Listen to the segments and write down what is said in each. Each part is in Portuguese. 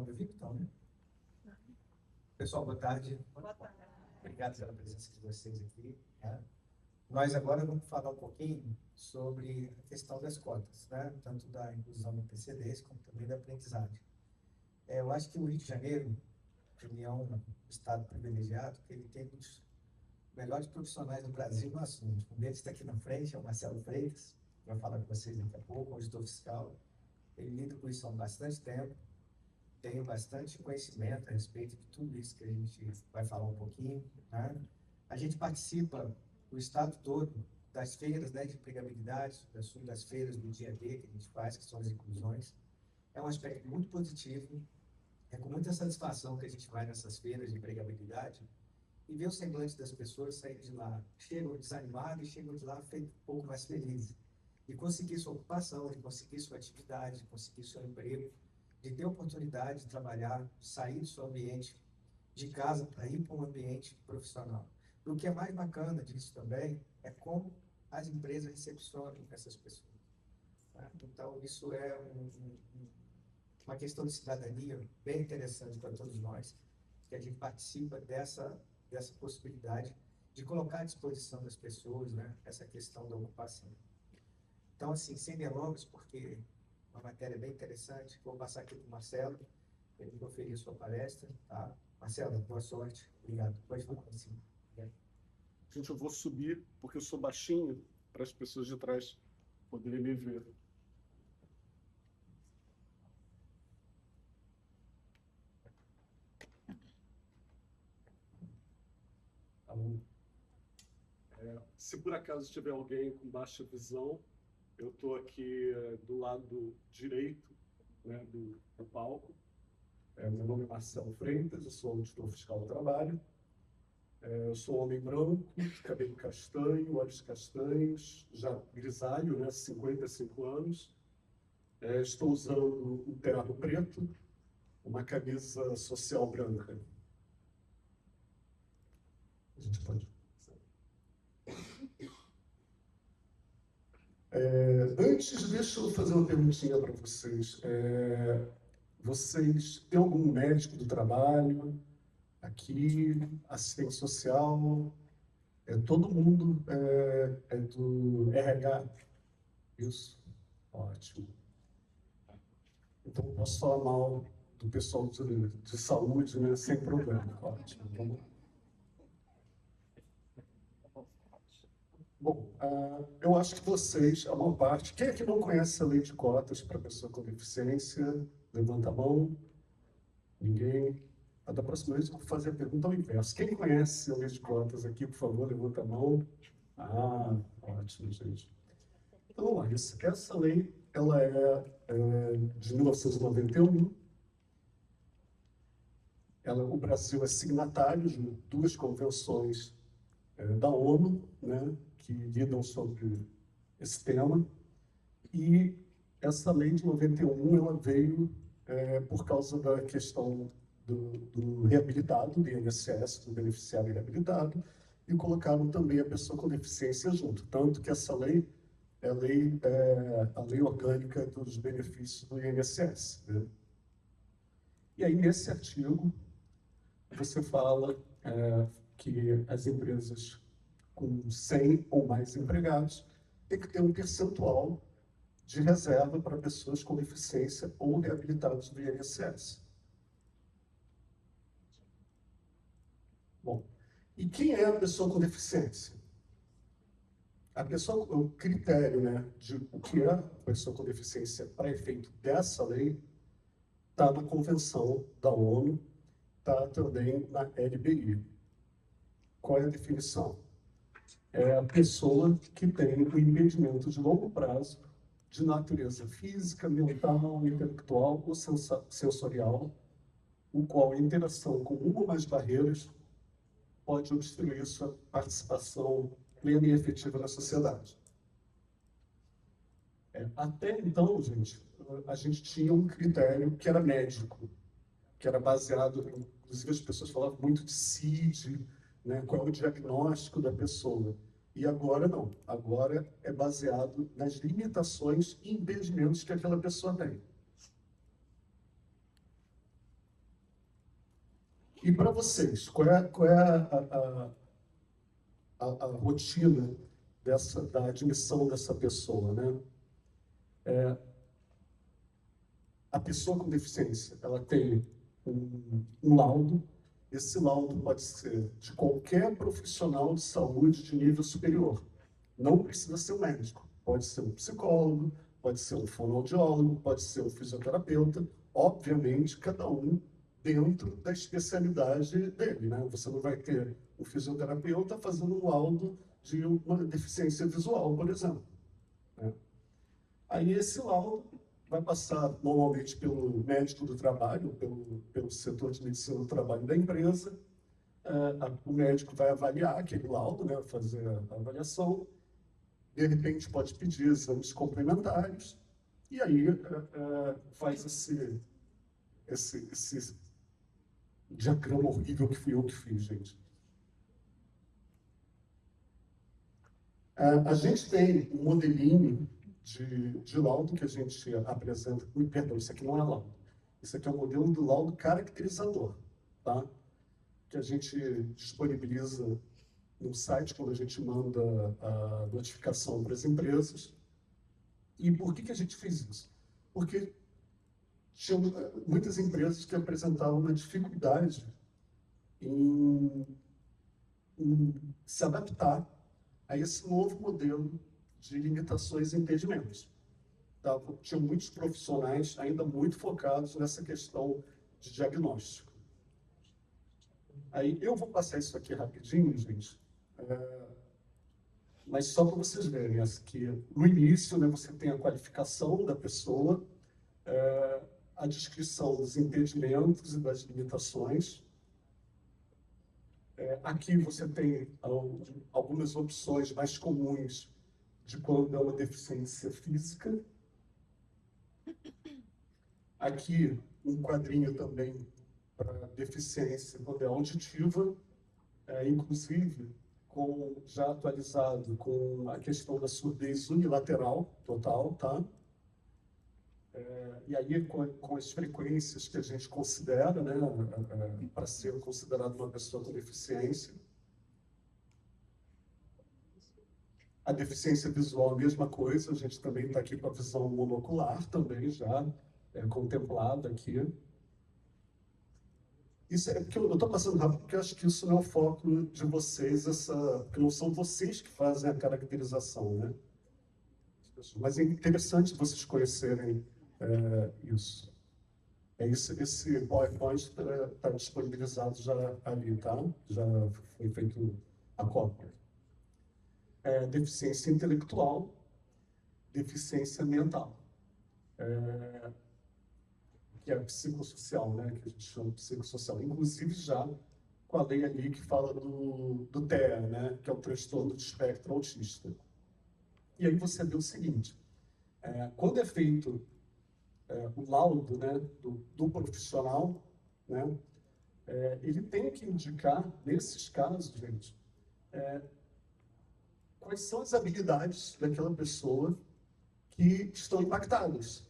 me ouvindo, então, né? Pessoal, boa tarde. Boa tarde. Obrigado pela presença de vocês aqui. Né? Nós agora vamos falar um pouquinho sobre a questão das cotas, né? Tanto da inclusão no PCDs, como também da aprendizagem. Eu acho que o Rio de Janeiro, ele é um estado privilegiado, porque ele tem um dos melhores profissionais do Brasil no assunto. Um deles está aqui na frente, é o Marcelo Freitas, que vai falar com vocês daqui a pouco, auditor fiscal. Ele lida com isso há bastante tempo, tem bastante conhecimento a respeito de tudo isso que a gente vai falar um pouquinho. Né? A gente participa o estado todo das feiras, né, de empregabilidade, das feiras do dia a dia que a gente faz, que são as inclusões. É um aspecto muito positivo. É com muita satisfação que a gente vai nessas feiras de empregabilidade e vê o semblante das pessoas sair de lá, chegam desanimados e chegam de lá um pouco mais felizes. De conseguir sua ocupação, de conseguir sua atividade, de conseguir seu emprego, de ter a oportunidade de trabalhar, de sair do seu ambiente de casa para ir para um ambiente profissional. E o que é mais bacana disso também é como as empresas recepcionam essas pessoas. Tá? Então, isso é uma questão de cidadania bem interessante para todos nós, que a gente participa dessa possibilidade de colocar à disposição das pessoas, né, essa questão da ocupação. Então, assim, sem delongas, porque uma matéria bem interessante, vou passar aqui para o Marcelo, para ele proferir sua palestra. Tá? Marcelo, boa sorte. Obrigado. Pode falar assim. Gente, eu vou subir, porque eu sou baixinho, para as pessoas de trás poderem me ver. Tá bom. Se por acaso tiver alguém com baixa visão, eu estou aqui do lado direito, né, do palco. Meu nome é Marcelo Freitas, eu sou auditor fiscal do trabalho. Eu sou homem branco, cabelo castanho, olhos castanhos, já grisalho, né, 55 anos. Estou usando um terno preto, uma camisa social branca. A gente pode... Antes, deixa eu fazer uma perguntinha para vocês. Vocês têm algum médico do trabalho aqui, assistente social? Todo mundo é do RH? Isso? Ótimo. Então, posso falar mal do pessoal de saúde, né? Sem problema. Ótimo. Vamos lá. Bom, eu acho que vocês, a maior parte... Quem é que não conhece a lei de cotas para pessoa com deficiência? Levanta a mão. Ninguém? Da próxima vez eu vou fazer a pergunta ao inverso. Quem conhece a lei de cotas aqui, por favor, levanta a mão. Ótimo, gente. Então, vamos lá. Essa lei, ela é de 1991. O Brasil é signatário de duas convenções da ONU, né, que lidam sobre esse tema. E essa lei de 91, ela veio por causa da questão do reabilitado, do INSS, do beneficiário reabilitado, e colocaram também a pessoa com deficiência junto. Tanto que essa lei é a lei orgânica dos benefícios do INSS. Né? E aí, nesse artigo, você fala que as empresas com 100 ou mais empregados têm que ter um percentual de reserva para pessoas com deficiência ou reabilitados do INSS. Bom, e quem é a pessoa com deficiência? O critério, né, de o que é a pessoa com deficiência para efeito dessa lei está na Convenção da ONU, está também na LBI. Qual é a definição? É a pessoa que tem um impedimento de longo prazo de natureza física, mental, intelectual ou sensorial, o qual a interação com uma ou mais barreiras pode obstruir sua participação plena e efetiva na sociedade. Até então, gente, a gente tinha um critério que era médico, que era baseado, inclusive as pessoas falavam muito de CID, né, qual é o diagnóstico da pessoa. E agora não, agora é baseado nas limitações e impedimentos que aquela pessoa tem. E para vocês, qual é a rotina da admissão dessa pessoa, né? A pessoa com deficiência, ela tem um laudo. Esse laudo pode ser de qualquer profissional de saúde de nível superior. Não precisa ser um médico. Pode ser um psicólogo, pode ser um fonoaudiólogo, pode ser um fisioterapeuta. Obviamente, cada um dentro da especialidade dele, né? Você não vai ter um fisioterapeuta fazendo um laudo de uma deficiência visual, por exemplo, né? Aí esse laudo vai passar normalmente pelo médico do trabalho, pelo setor de medicina do trabalho da empresa. O médico vai avaliar aquele laudo, né, fazer a avaliação. De repente pode pedir exames complementares. E aí faz esse diagrama horrível que fui eu que fiz, gente. A gente tem um modelinho de laudo que a gente apresenta. Perdão, isso aqui não é laudo. Isso aqui é o modelo do laudo caracterizador, tá? Que a gente disponibiliza no site quando a gente manda a notificação para as empresas. E por que a gente fez isso? Porque tinha muitas empresas que apresentavam uma dificuldade em se adaptar a esse novo modelo de limitações e impedimentos. Tá? Tinha muitos profissionais ainda muito focados nessa questão de diagnóstico. Aí eu vou passar isso aqui rapidinho, gente, mas só para vocês verem que no início, né, você tem a qualificação da pessoa, a descrição dos impedimentos e das limitações. Aqui você tem algumas opções mais comuns de quando é uma deficiência física. Aqui um quadrinho também para deficiência quando é auditiva, inclusive já atualizado com a questão da surdez unilateral total, tá? E aí com as frequências que a gente considera, né, para ser considerado uma pessoa com deficiência. A deficiência visual, a mesma coisa, a gente também está aqui com a visão monocular também já contemplada aqui. Isso é porque eu estou passando rápido porque eu acho que isso não é o foco de vocês, porque não são vocês que fazem a caracterização, né? Mas é interessante vocês conhecerem isso. Esse PowerPoint está disponibilizado já ali, tá? Já foi feito a cópia. Deficiência intelectual, deficiência mental, que é psicossocial, né? Que a gente chama de psicossocial. Inclusive já com a lei ali que fala do TEA, né? Que é o transtorno do espectro autista. E aí você vê o seguinte, quando é feito o laudo, né, do profissional, né, ele tem que indicar, nesses casos, gente, quais são as habilidades daquela pessoa que estão impactadas.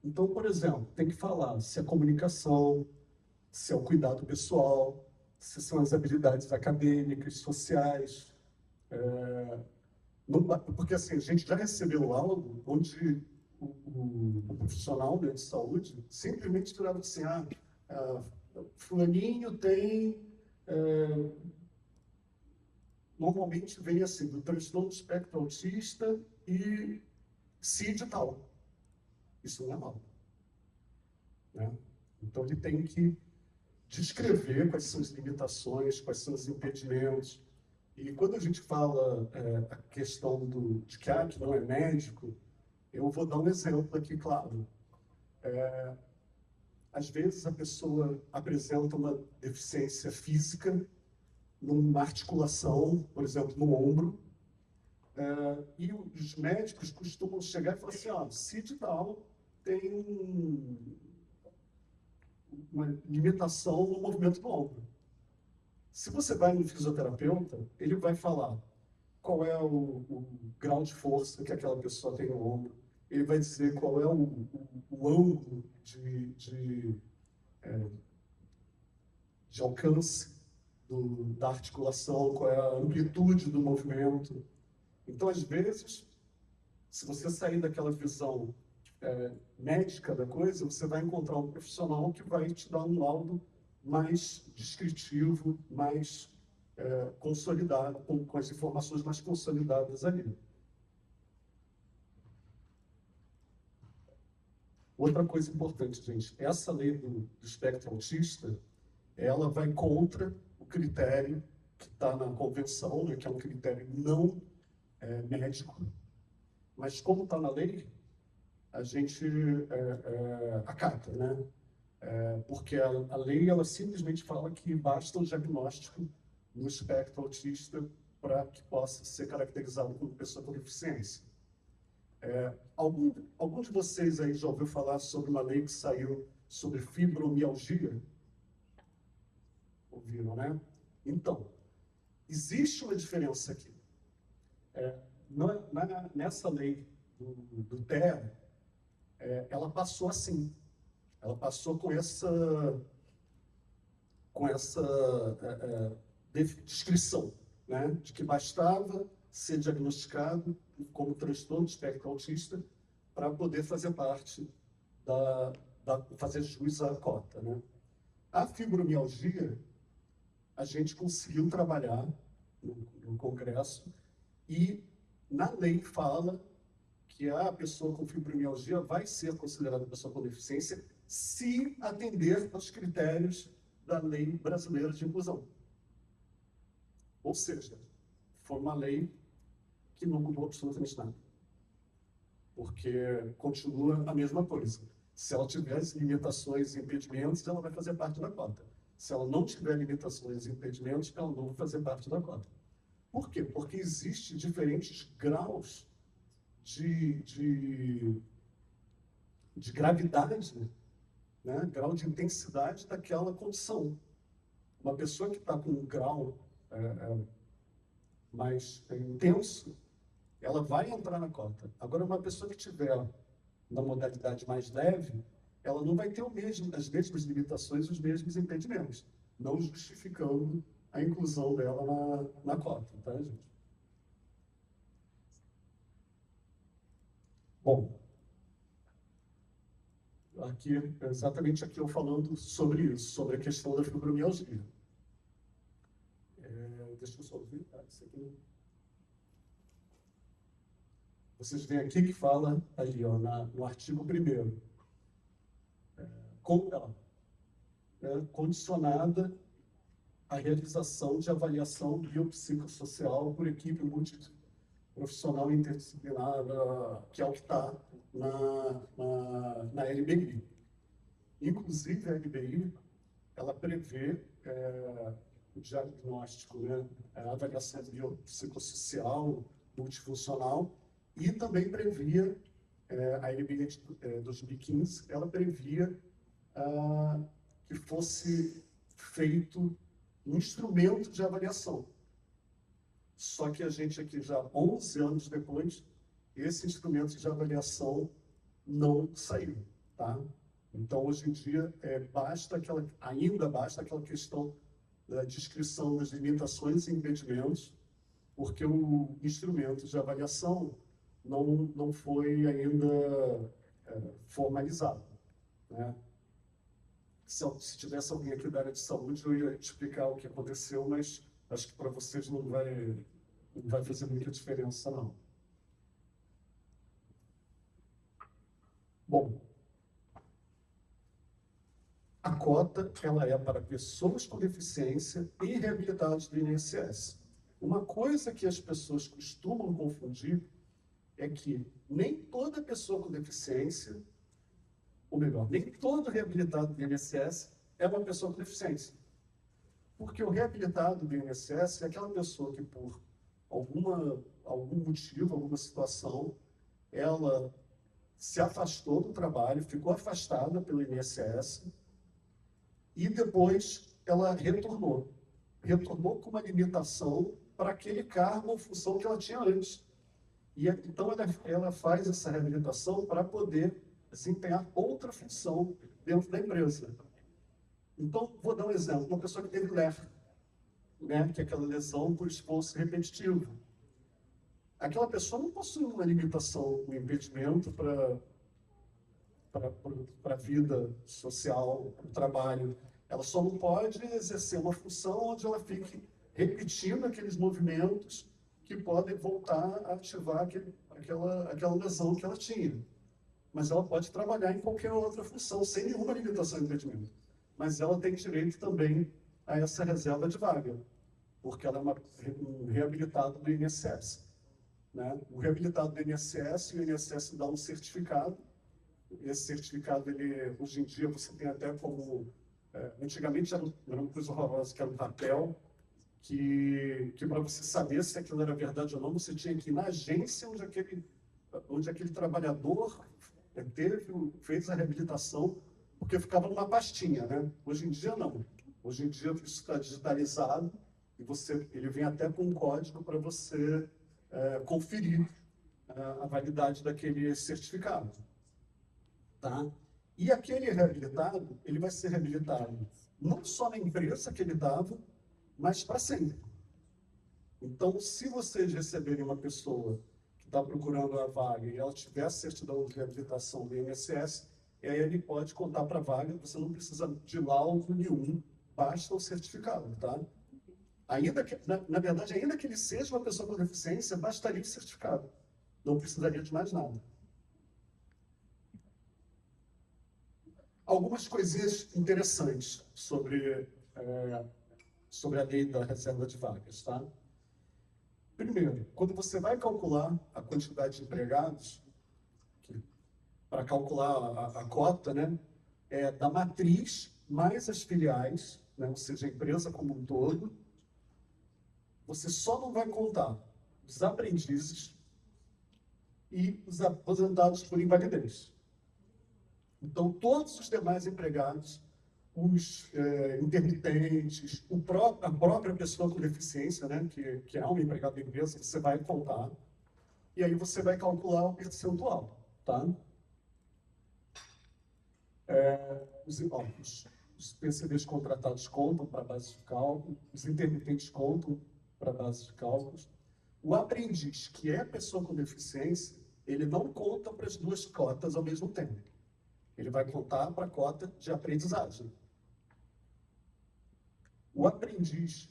Então, por exemplo, tem que falar se é comunicação, se é o cuidado pessoal, se são as habilidades acadêmicas, sociais. Porque assim, a gente já recebeu o laudo onde o profissional, né, de saúde simplesmente tirava assim, fulaninho tem... normalmente vem assim, do transtorno do espectro autista e CID e tal. Isso não é laudo, né? Então ele tem que descrever quais são as limitações, quais são os impedimentos. E quando a gente fala a questão de que não é médico, eu vou dar um exemplo aqui, claro. Às vezes a pessoa apresenta uma deficiência física numa articulação, por exemplo, no ombro, e os médicos costumam chegar e falar assim, CID tal tem uma limitação no movimento do ombro. Se você vai no fisioterapeuta, ele vai falar qual é o grau de força que aquela pessoa tem no ombro, ele vai dizer qual é o ângulo de de alcance da articulação, qual é a amplitude do movimento. Então, às vezes, se você sair daquela visão médica da coisa, você vai encontrar um profissional que vai te dar um laudo mais descritivo, mais consolidado, com as informações mais consolidadas ali. Outra coisa importante, gente, essa lei do espectro autista, ela vai contra o critério que está na convenção, né, que é um critério não médico, mas como está na lei, a gente acata, né? Porque a lei ela simplesmente fala que basta o diagnóstico no espectro autista para que possa ser caracterizado como pessoa com deficiência. Algum de vocês aí já ouviu falar sobre uma lei que saiu sobre fibromialgia? Ouviram, né? Então, existe uma diferença aqui. Nessa lei do TEA, ela passou assim. Ela passou com essa descrição, né? De que bastava ser diagnosticado como transtorno de espectro autista para poder fazer parte fazer jus à cota, né? A fibromialgia, a gente conseguiu trabalhar no Congresso e na lei fala que a pessoa com fibromialgia vai ser considerada pessoa com deficiência se atender aos critérios da Lei Brasileira de Inclusão. Ou seja, foi uma lei que não mudou absolutamente nada. Porque continua a mesma coisa. Se ela tiver limitações e impedimentos, ela vai fazer parte da cota. Se ela não tiver limitações e impedimentos, ela não vai fazer parte da cota. Por quê? Porque existem diferentes graus de gravidade, né? Grau de intensidade daquela condição. Uma pessoa que está com um grau mais intenso, ela vai entrar na cota. Agora, uma pessoa que tiver na modalidade mais leve, ela não vai ter as mesmas limitações, os mesmos impedimentos, não justificando a inclusão dela na cota, tá, gente? Bom, exatamente aqui eu falando sobre isso, sobre a questão da fibromialgia. Deixa eu só ver, isso aqui. Vocês veem aqui que fala ali, ó, no artigo 1º, como ela é condicionada à realização de avaliação biopsicossocial por equipe multiprofissional interdisciplinar, que é o que está na LBI. Inclusive, a LBI, ela prevê o diagnóstico, né, a avaliação biopsicossocial multifuncional, e também previa, a LBI de 2015, ela previa que fosse feito um instrumento de avaliação. Só que a gente aqui, já 11 anos depois, esse instrumento de avaliação não saiu, tá? Então, hoje em dia, ainda basta aquela questão da descrição das limitações e impedimentos, porque o instrumento de avaliação não foi ainda formalizado, né? Se tivesse alguém aqui da área de saúde, eu ia explicar o que aconteceu, mas acho que para vocês não vai fazer muita diferença, não. Bom, a cota ela é para pessoas com deficiência e reabilitados do INSS. Uma coisa que as pessoas costumam confundir é que nem toda pessoa com deficiência, ou melhor, nem todo reabilitado do INSS é uma pessoa com deficiência. Porque o reabilitado do INSS é aquela pessoa que, por algum motivo, alguma situação, ela se afastou do trabalho, ficou afastada pelo INSS e depois ela retornou. Retornou com uma limitação para aquele cargo ou função que ela tinha antes. E então ela faz essa reabilitação para poder desempenhar outra função dentro da empresa. Então, vou dar um exemplo. Uma pessoa que teve LER, né, que é aquela lesão por esforço repetitivo. Aquela pessoa não possui uma limitação, um impedimento para a vida social, para o trabalho. Ela só não pode exercer uma função onde ela fique repetindo aqueles movimentos que podem voltar a ativar aquela lesão que ela tinha. Mas ela pode trabalhar em qualquer outra função, sem nenhuma limitação de impedimento. Mas ela tem direito também a essa reserva de vaga, porque ela é um reabilitado do INSS. Né? O reabilitado do INSS, o INSS dá um certificado. Esse certificado, hoje em dia, você tem até como... antigamente era uma coisa horrorosa, que era um papel, que para você saber se aquilo era verdade ou não, você tinha que ir na agência onde aquele trabalhador fez a reabilitação, porque ficava numa pastinha, né? Hoje em dia, não. Hoje em dia, isso está digitalizado e ele vem até com um código para você conferir a validade daquele certificado. Tá? E aquele reabilitado, ele vai ser reabilitado não só na empresa que ele estava, mas para sempre. Então, se vocês receberem uma pessoa que está procurando a vaga e ela tiver a certidão de reabilitação do INSS, aí ele pode contar para a vaga, você não precisa de laudo nenhum, basta o certificado, tá? Ainda que, na verdade, ainda que ele seja uma pessoa com deficiência, bastaria o certificado. Não precisaria de mais nada. Algumas coisinhas interessantes sobre a lei da reserva de vagas, tá? Primeiro, quando você vai calcular a quantidade de empregados, para calcular a cota, né, da matriz mais as filiais, né, ou seja, a empresa como um todo, você só não vai contar os aprendizes e os aposentados por invalidez. Então, todos os demais empregados, os intermitentes, a própria pessoa com deficiência, né, que é um empregado da empresa, você vai contar, e aí você vai calcular o percentual, tá? Os PCDs contratados contam para a base de cálculo, os intermitentes contam para a base de cálculos. O aprendiz, que é pessoa com deficiência, ele não conta para as duas cotas ao mesmo tempo. Ele vai contar para a cota de aprendizagem. O aprendiz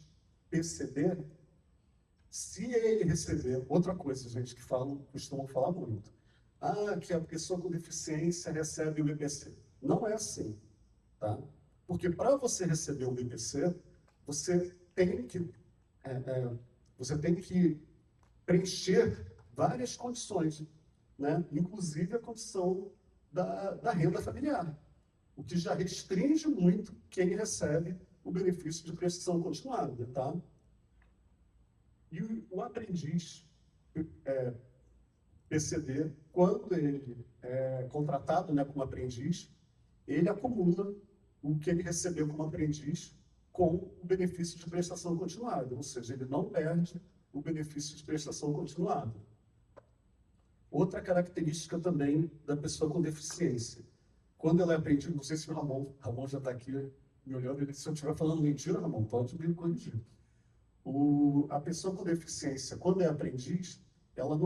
PCD, se ele receber... Outra coisa, gente, que costumam falar muito. Que a pessoa com deficiência recebe o BPC. Não é assim, tá? Porque para você receber o BPC, você tem que preencher várias condições, né? Inclusive a condição da renda familiar, o que já restringe muito quem recebe o benefício de prestação continuada, tá? E o aprendiz PCD, quando ele é contratado, né, como aprendiz, ele acumula o que ele recebeu como aprendiz com o benefício de prestação continuada, ou seja, ele não perde o benefício de prestação continuada. Outra característica também da pessoa com deficiência. Quando ela é aprendiz, não sei se o Ramon já está aqui me olhando, se eu estiver falando mentira, Ramon, pode me corrigir. A pessoa com deficiência, quando é aprendiz, ela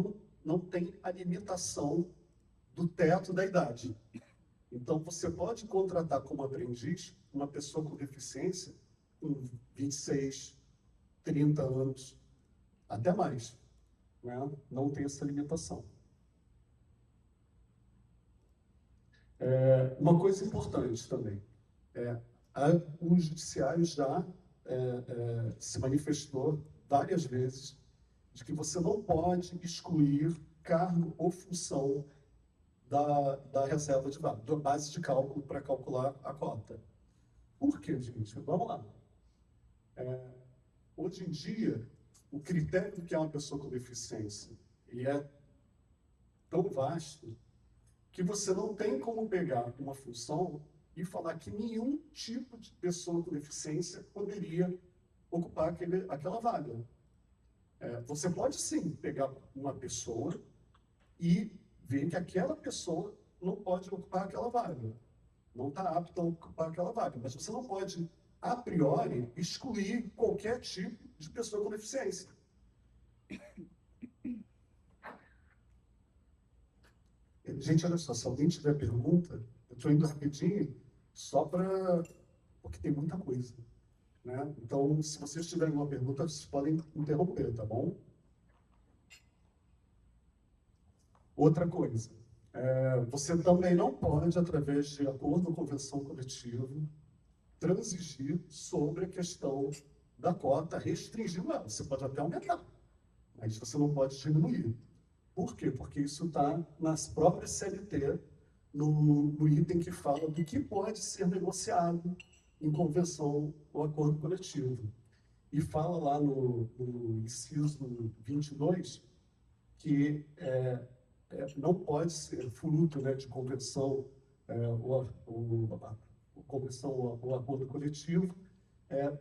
não tem a limitação do teto da idade. Então, você pode contratar como aprendiz uma pessoa com deficiência com 26, 30 anos, até mais. Né? Não tem essa limitação. Uma coisa importante também, o judiciário já se manifestou várias vezes de que você não pode excluir cargo ou função da reserva de vaga, da base de cálculo para calcular a cota. Por quê, gente? Vamos lá. Hoje em dia, o critério do que é uma pessoa com deficiência, ele é tão vasto que você não tem como pegar uma função e falar que nenhum tipo de pessoa com deficiência poderia ocupar aquela vaga. Você pode, sim, pegar uma pessoa e ver que aquela pessoa não pode ocupar aquela vaga. não está apto a ocupar aquela vaga. Mas você não pode, a priori, excluir qualquer tipo de pessoa com deficiência. Gente, olha só, se alguém tiver pergunta, eu estou indo rapidinho, só para... porque tem muita coisa, né? Então, se vocês tiverem uma pergunta, vocês podem interromper, tá bom? Outra coisa, você também não pode, através de acordo ou convenção coletiva, transigir sobre a questão da cota, restringindo ela. Você pode até aumentar, mas você não pode diminuir. Por quê? Porque isso está nas próprias CLT, no item que fala do que pode ser negociado em convenção ou acordo coletivo. E fala lá no inciso 22 que não pode ser fruto, né, de convenção convenção ou acordo coletivo,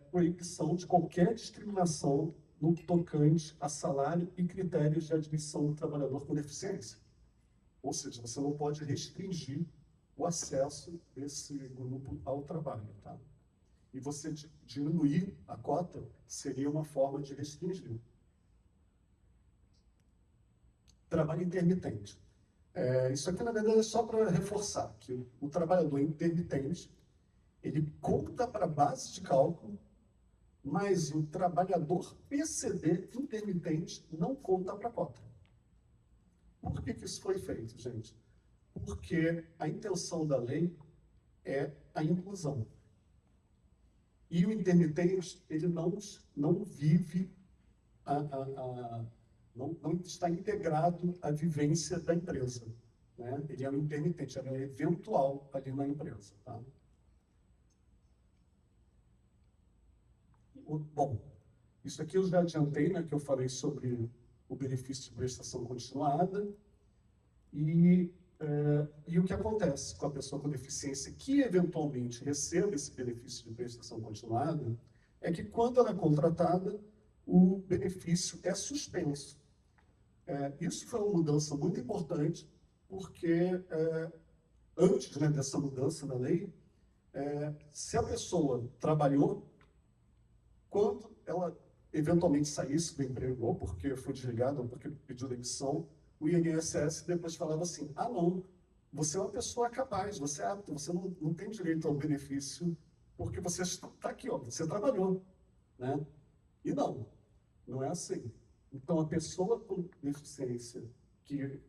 proibição de qualquer discriminação no tocante a salário e critérios de admissão do trabalhador com deficiência. Ou seja, você não pode restringir o acesso desse grupo ao trabalho, tá? E você diminuir a cota seria uma forma de restringir. Trabalho intermitente. Isso aqui, na verdade, é só para reforçar que o trabalhador intermitente, ele conta para a base de cálculo, mas o trabalhador PCD intermitente não conta para a cota. Por que isso foi feito, gente? Porque a intenção da lei é a inclusão. E o intermitente, ele não vive, não está integrado à vivência da empresa, né? Ele é um intermitente, ele é eventual ali na empresa, tá? Bom, isso aqui eu já adiantei, né, que eu falei sobre o benefício de prestação continuada e o que acontece com a pessoa com deficiência que eventualmente recebe esse benefício de prestação continuada é que quando ela é contratada, o benefício é suspenso. Isso foi uma mudança muito importante, porque antes, né, dessa mudança na lei, se a pessoa trabalhou, quando ela eventualmente saísse do emprego, ou porque foi desligada, ou porque pediu demissão, o INSS depois falava assim, não, você é uma pessoa capaz, você é apto, você não tem direito ao benefício, porque você está aqui, ó, você trabalhou, né? E não é assim. Então, a pessoa com deficiência que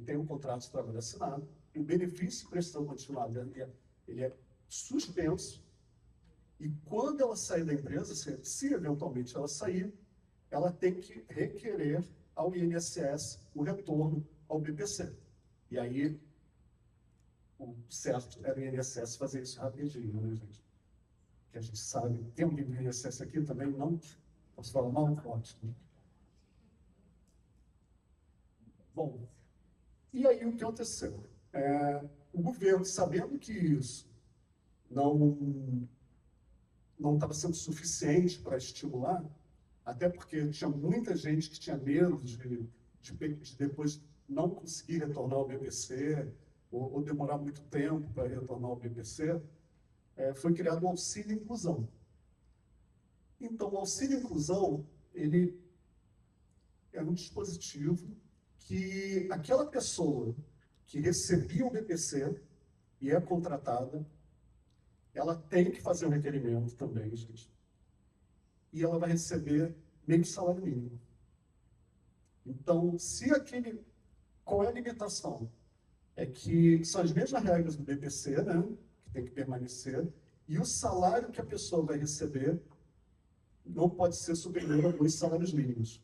tem um contrato de trabalho assinado, o benefício de prestação continuada, ele é suspenso, e quando ela sair da empresa, se eventualmente ela sair, ela tem que requerer ao INSS o retorno ao BPC. E aí, o certo era o INSS fazer isso rapidinho, né, gente? Que a gente sabe, tem alguém do INSS aqui também? Não? Posso falar mal? Ótimo. Bom, e aí o que aconteceu? O governo, sabendo que isso não estava sendo suficiente para estimular, até porque tinha muita gente que tinha medo de depois não conseguir retornar ao BPC, ou demorar muito tempo para retornar ao BPC, foi criado o auxílio inclusão. Então, o auxílio inclusão, ele é um dispositivo que aquela pessoa que recebia o BPC e é contratada, ela tem que fazer um requerimento também, gente. E ela vai receber meio salário mínimo. Então, qual é a limitação? É que são as mesmas regras do BPC, né, que tem que permanecer, e o salário que a pessoa vai receber não pode ser superior a 2 salários mínimos.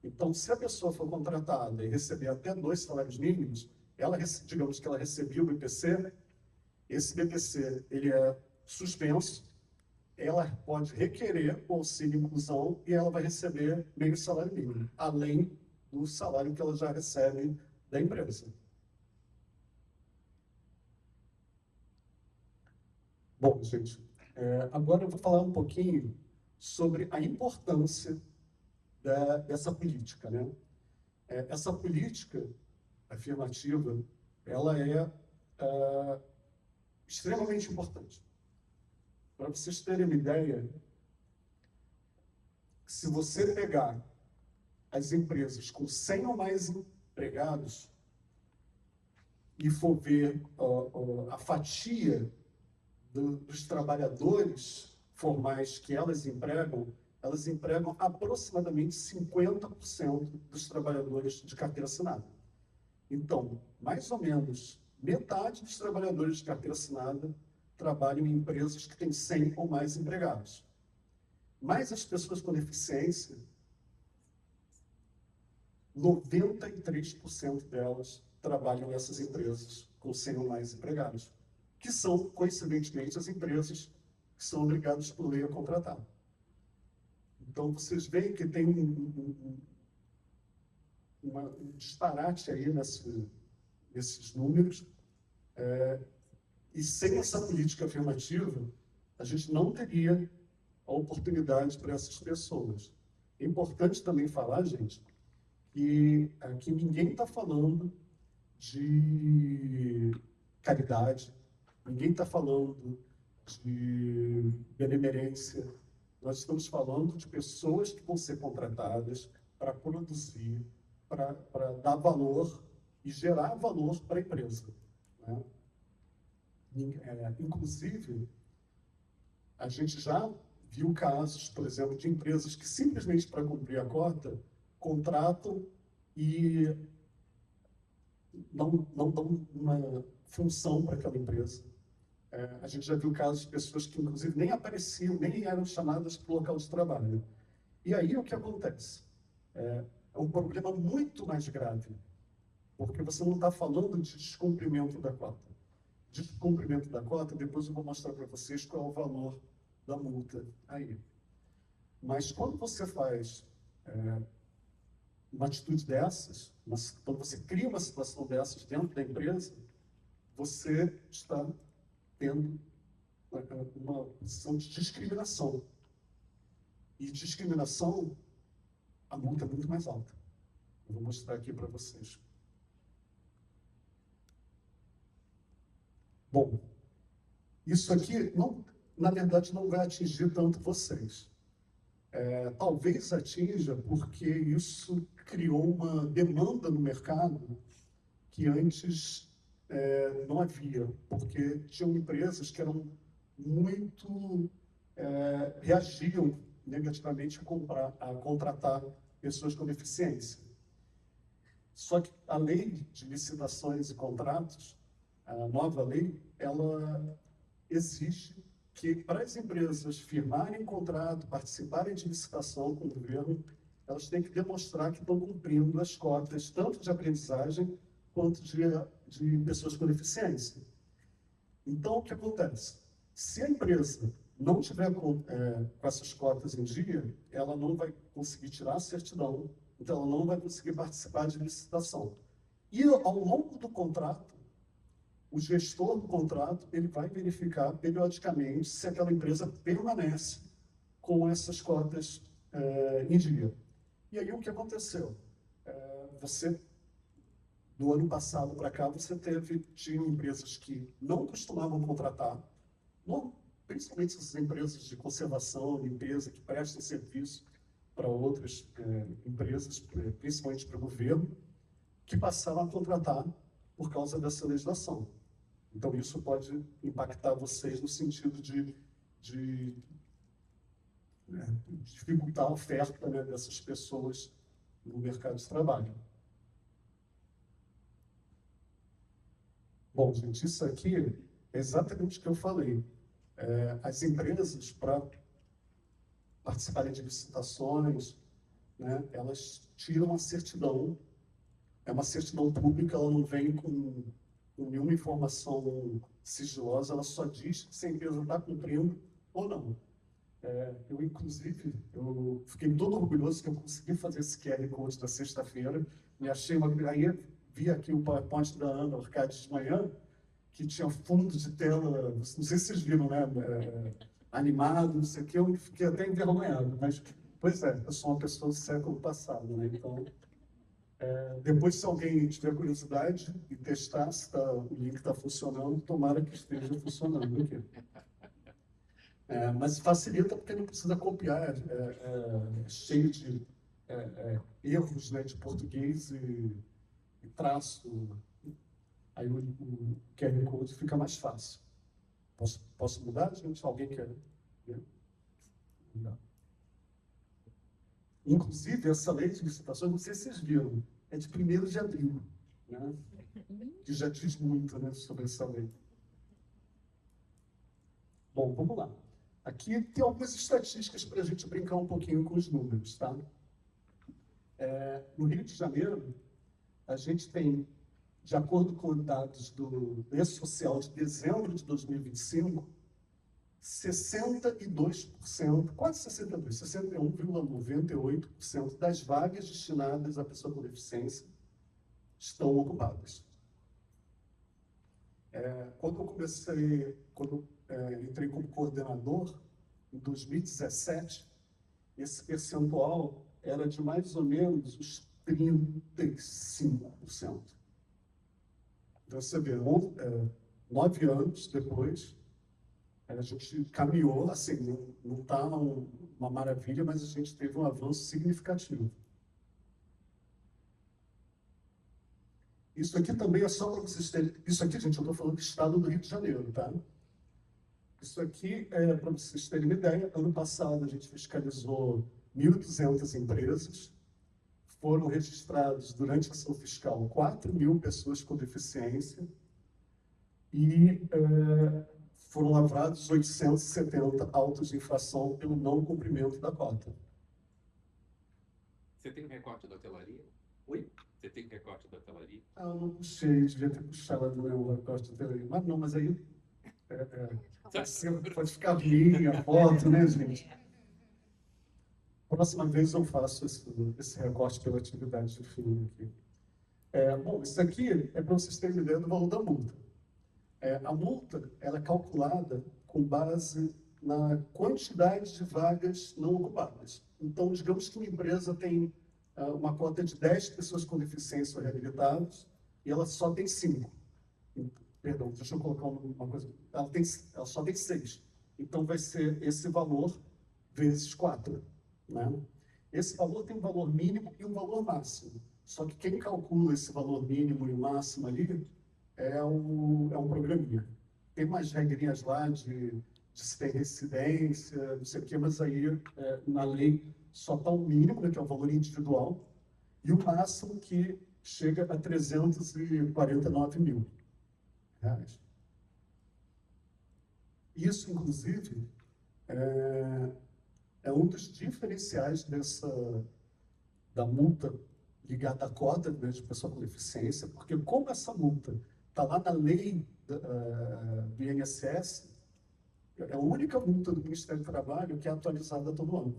Então, se a pessoa for contratada e receber até 2 salários mínimos, digamos que ela recebeu o BPC, esse BPC ele é suspenso, ela pode requerer o auxílio inclusão e ela vai receber meio salário mínimo, além do salário que ela já recebe da empresa. Bom, gente, agora eu vou falar um pouquinho sobre a importância dessa política, né? Essa política afirmativa, ela extremamente importante. Para vocês terem uma ideia, se você pegar as empresas com 100 ou mais empregados e for ver a fatia dos trabalhadores formais que elas empregam aproximadamente 50% dos trabalhadores de carteira assinada. Então, mais ou menos, metade dos trabalhadores de carteira assinada trabalham em empresas que têm 100 ou mais empregados. Mas as pessoas com deficiência, 93% delas trabalham nessas empresas com 100 ou mais empregados, que são, coincidentemente, as empresas que são obrigadas por lei a contratar. Então, vocês veem que tem um disparate aí nesses números, e sem essa política afirmativa, a gente não teria a oportunidade para essas pessoas. É importante também falar, gente, que aqui ninguém está falando de caridade, ninguém está falando de benemerência. Nós estamos falando de pessoas que vão ser contratadas para produzir, para dar valor e gerar valor para a empresa, né? Inclusive, a gente já viu casos, por exemplo, de empresas que simplesmente para cumprir a cota contratam e não dão uma função para aquela empresa. A gente já viu casos de pessoas que, inclusive, nem apareciam, nem eram chamadas para o local de trabalho. E aí o que acontece? É um problema muito mais grave, porque você não está falando de descumprimento da cota. Descumprimento da cota, depois eu vou mostrar para vocês qual é o valor da multa aí. Mas quando você faz uma atitude dessas, quando você cria uma situação dessas dentro da empresa, você está tendo uma posição de discriminação. E discriminação, a multa é muito mais alta. Eu vou mostrar aqui para vocês. Bom, isso aqui, na verdade, não vai atingir tanto vocês. Talvez atinja porque isso criou uma demanda no mercado que antes não havia, porque tinham empresas que eram muito reagiam negativamente a contratar pessoas com deficiência. Só que a lei de licitações e contratos, a nova lei, ela exige que para as empresas firmarem contrato, participarem de licitação com o governo, elas têm que demonstrar que estão cumprindo as cotas, tanto de aprendizagem quanto de pessoas com deficiência. Então, o que acontece? Se a empresa não tiver com essas cotas em dia, ela não vai conseguir tirar a certidão, então ela não vai conseguir participar de licitação. E ao longo do contrato, o gestor do contrato ele vai verificar periodicamente se aquela empresa permanece com essas cotas em dia. E aí o que aconteceu? Do ano passado para cá, tinha empresas que não costumavam contratar, principalmente essas empresas de conservação, limpeza, que prestam serviço para outras empresas, principalmente para o governo, que passaram a contratar por causa dessa legislação. Então, isso pode impactar vocês no sentido de dificultar a oferta, né, dessas pessoas no mercado de trabalho. Bom, gente, isso aqui é exatamente o que eu falei. As empresas, para participarem de licitações, né, elas tiram a certidão. É uma certidão pública, ela não vem com nenhuma informação sigilosa, ela só diz se a empresa está cumprindo ou não. Inclusive, eu fiquei todo orgulhoso que eu consegui fazer esse QR Code da sexta-feira. Aí vi aqui o PowerPoint da Ana Arcade de manhã, que tinha fundo de tela, não sei se vocês viram, né? Animado, não sei o que, eu fiquei até envergonhado, mas, pois é, eu sou uma pessoa do século passado, né? Então, Depois, se alguém tiver curiosidade e testar se o link está funcionando, tomara que esteja funcionando aqui. Mas facilita porque não precisa copiar, cheio de erros, né, de português e traço. Aí o QR Code fica mais fácil. Posso mudar, gente? Alguém quer? Não. Inclusive, essa lei de licitações, não sei se vocês viram, é de 1º de abril, né? Que já diz muito, né, sobre essa lei. Bom, vamos lá. Aqui tem algumas estatísticas para a gente brincar um pouquinho com os números, tá? No Rio de Janeiro, a gente tem, de acordo com dados do E-Social de dezembro de 2025, 62%, quase 62%, 61,98% das vagas destinadas à pessoa com deficiência estão ocupadas. Quando eu entrei como coordenador, em 2017, esse percentual era de mais ou menos os 35%. Então, você vê, 9 anos depois, a gente caminhou, assim, não está uma maravilha, mas a gente teve um avanço significativo. Isso aqui também é só para vocês terem... Isso aqui, gente, eu estou falando do estado do Rio de Janeiro, tá? Isso aqui é para vocês terem uma ideia. Ano passado, a gente fiscalizou 1.200 empresas. Foram registrados, durante a ação fiscal, 4.000 pessoas com deficiência. E foram lavrados 870 autos de infração pelo não cumprimento da cota. Você tem um recorte da hotelaria? Oi? Você tem um recorte da hotelaria? Eu não puxei, devia ter puxado do meu recorte da hotelaria. Mas não, mas aí... pode ficar bem a foto, né, gente? Próxima vez eu faço esse recorte pela atividade de filme aqui. Bom, isso aqui é para vocês terem ideia do valor da multa. A multa ela é calculada com base na quantidade de vagas não ocupadas. Então, digamos que uma empresa tem uma cota de 10 pessoas com deficiência reabilitadas e ela só tem 5. Perdão, deixa eu colocar uma coisa. Ela só tem 6. Então, vai ser esse valor vezes 4. Né? Esse valor tem um valor mínimo e um valor máximo. Só que quem calcula esse valor mínimo e o máximo ali é um programinha. Tem umas regrinhas lá de se tem residência, não sei o quê, mas aí na lei só está o mínimo, né, que é o valor individual, e o máximo que chega a 349 mil reais. Isso, inclusive, é um dos diferenciais da multa ligada à cota, né, de pessoa com deficiência, porque como essa multa está lá na lei do INSS, é a única multa do Ministério do Trabalho que é atualizada todo ano.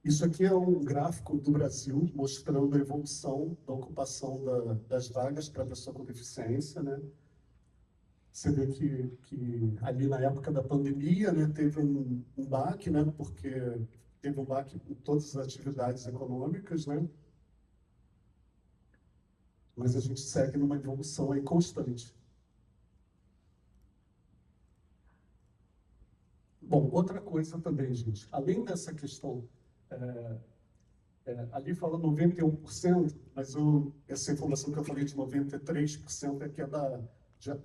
Isso aqui é um gráfico do Brasil mostrando a evolução da ocupação das vagas para pessoa com deficiência, né? Você vê que ali na época da pandemia, né, teve um baque, né, porque teve um baque em todas as atividades econômicas, né? Mas a gente segue numa evolução aí constante. Bom, outra coisa também, gente, além dessa questão, ali fala 91%, mas essa informação que eu falei de 93% é que é da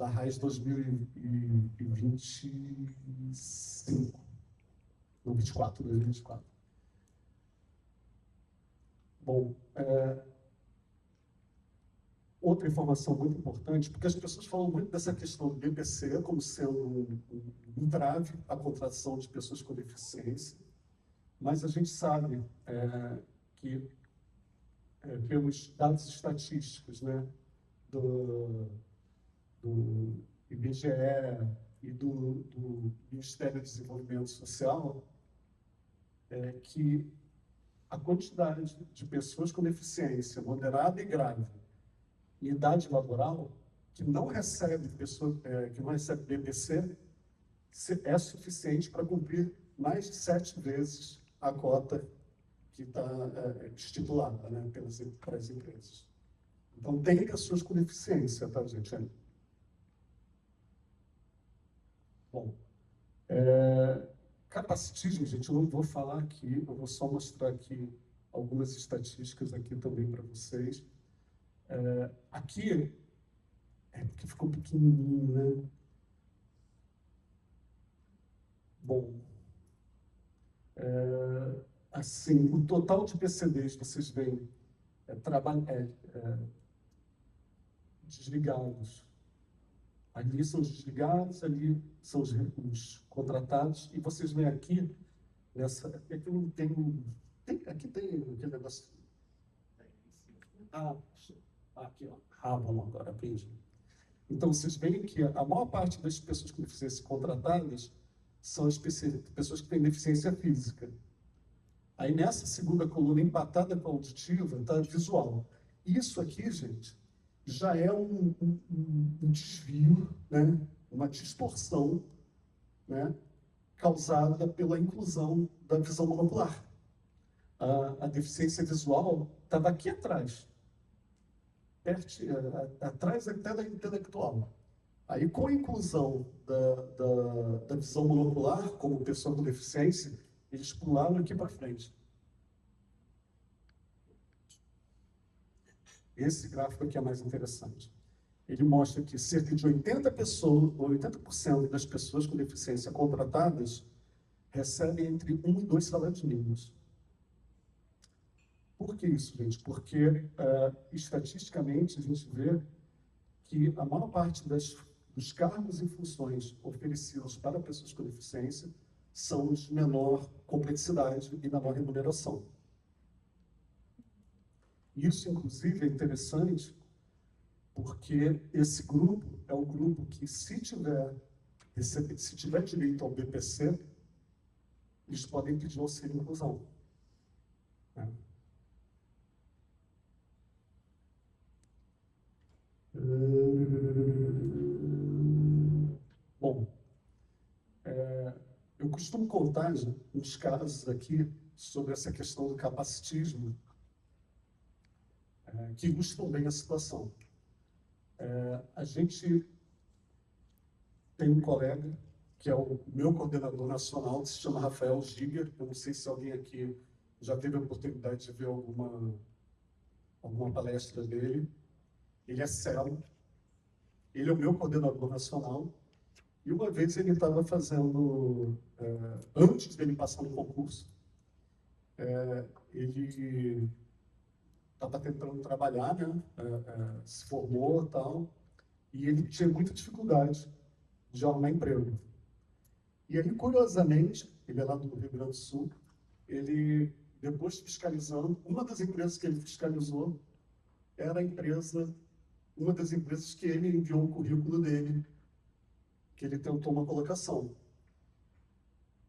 RAIS 2025, no 2024. Bom, outra informação muito importante, porque as pessoas falam muito dessa questão do BPC como sendo um entrave à contratação de pessoas com deficiência, mas a gente sabe que, pelos dados estatísticos, né, do IBGE e do Ministério do Desenvolvimento Social, que a quantidade de pessoas com deficiência moderada e grave em idade laboral que não recebe BPC é suficiente para cumprir mais de 7 vezes a cota que está estipulada, né, para as empresas. Então, tem pessoas com deficiência, tá, gente? Bom, capacitismo, gente, eu não vou falar aqui, eu vou só mostrar aqui algumas estatísticas aqui também para vocês. Aqui, porque ficou pequenininho, né? Bom, assim, o total de PCDs, vocês veem, desligados. Ali são os desligados, ali são os contratados, e vocês veem aqui, aqui não tem, aqui tem aquele negócio. Aqui, ó, bom, agora aprendi. Então, vocês veem que a maior parte das pessoas com deficiência contratadas são as pessoas que têm deficiência física. Aí, nessa segunda coluna, empatada com a auditiva, está visual. Isso aqui, gente, já é um desvio, né? Uma distorção, né? Causada pela inclusão da visão monocular. A deficiência visual estava aqui atrás, atrás até da intelectual. Aí, com a inclusão da visão monocular, como pessoa com deficiência, eles pularam aqui para frente. Esse gráfico aqui é mais interessante. Ele mostra que cerca de 80% das pessoas com deficiência contratadas recebem entre 1 e 2 salários mínimos. Por que isso, gente? Porque, estatisticamente, a gente vê que a maior parte dos cargos e funções oferecidos para pessoas com deficiência são de menor complexidade e menor remuneração. Isso, inclusive, é interessante porque esse grupo é um grupo que, se tiver direito ao BPC, eles podem pedir auxílio inclusão. Né? Bom, eu costumo contar uns casos aqui sobre essa questão do capacitismo que ilustram bem a situação. A gente tem um colega que é o meu coordenador nacional, que se chama Rafael Giger. Eu não sei se alguém aqui já teve a oportunidade de ver alguma palestra dele. Ele é cego, ele é o meu coordenador nacional, e uma vez ele estava fazendo, antes dele passar no concurso, ele estava tentando trabalhar, né? Se formou e tal, e ele tinha muita dificuldade de arrumar emprego. E aí, curiosamente, ele é lá do Rio Grande do Sul, ele, depois fiscalizando, uma das empresas que ele fiscalizou era uma das empresas que ele enviou o currículo dele, que ele tentou uma colocação.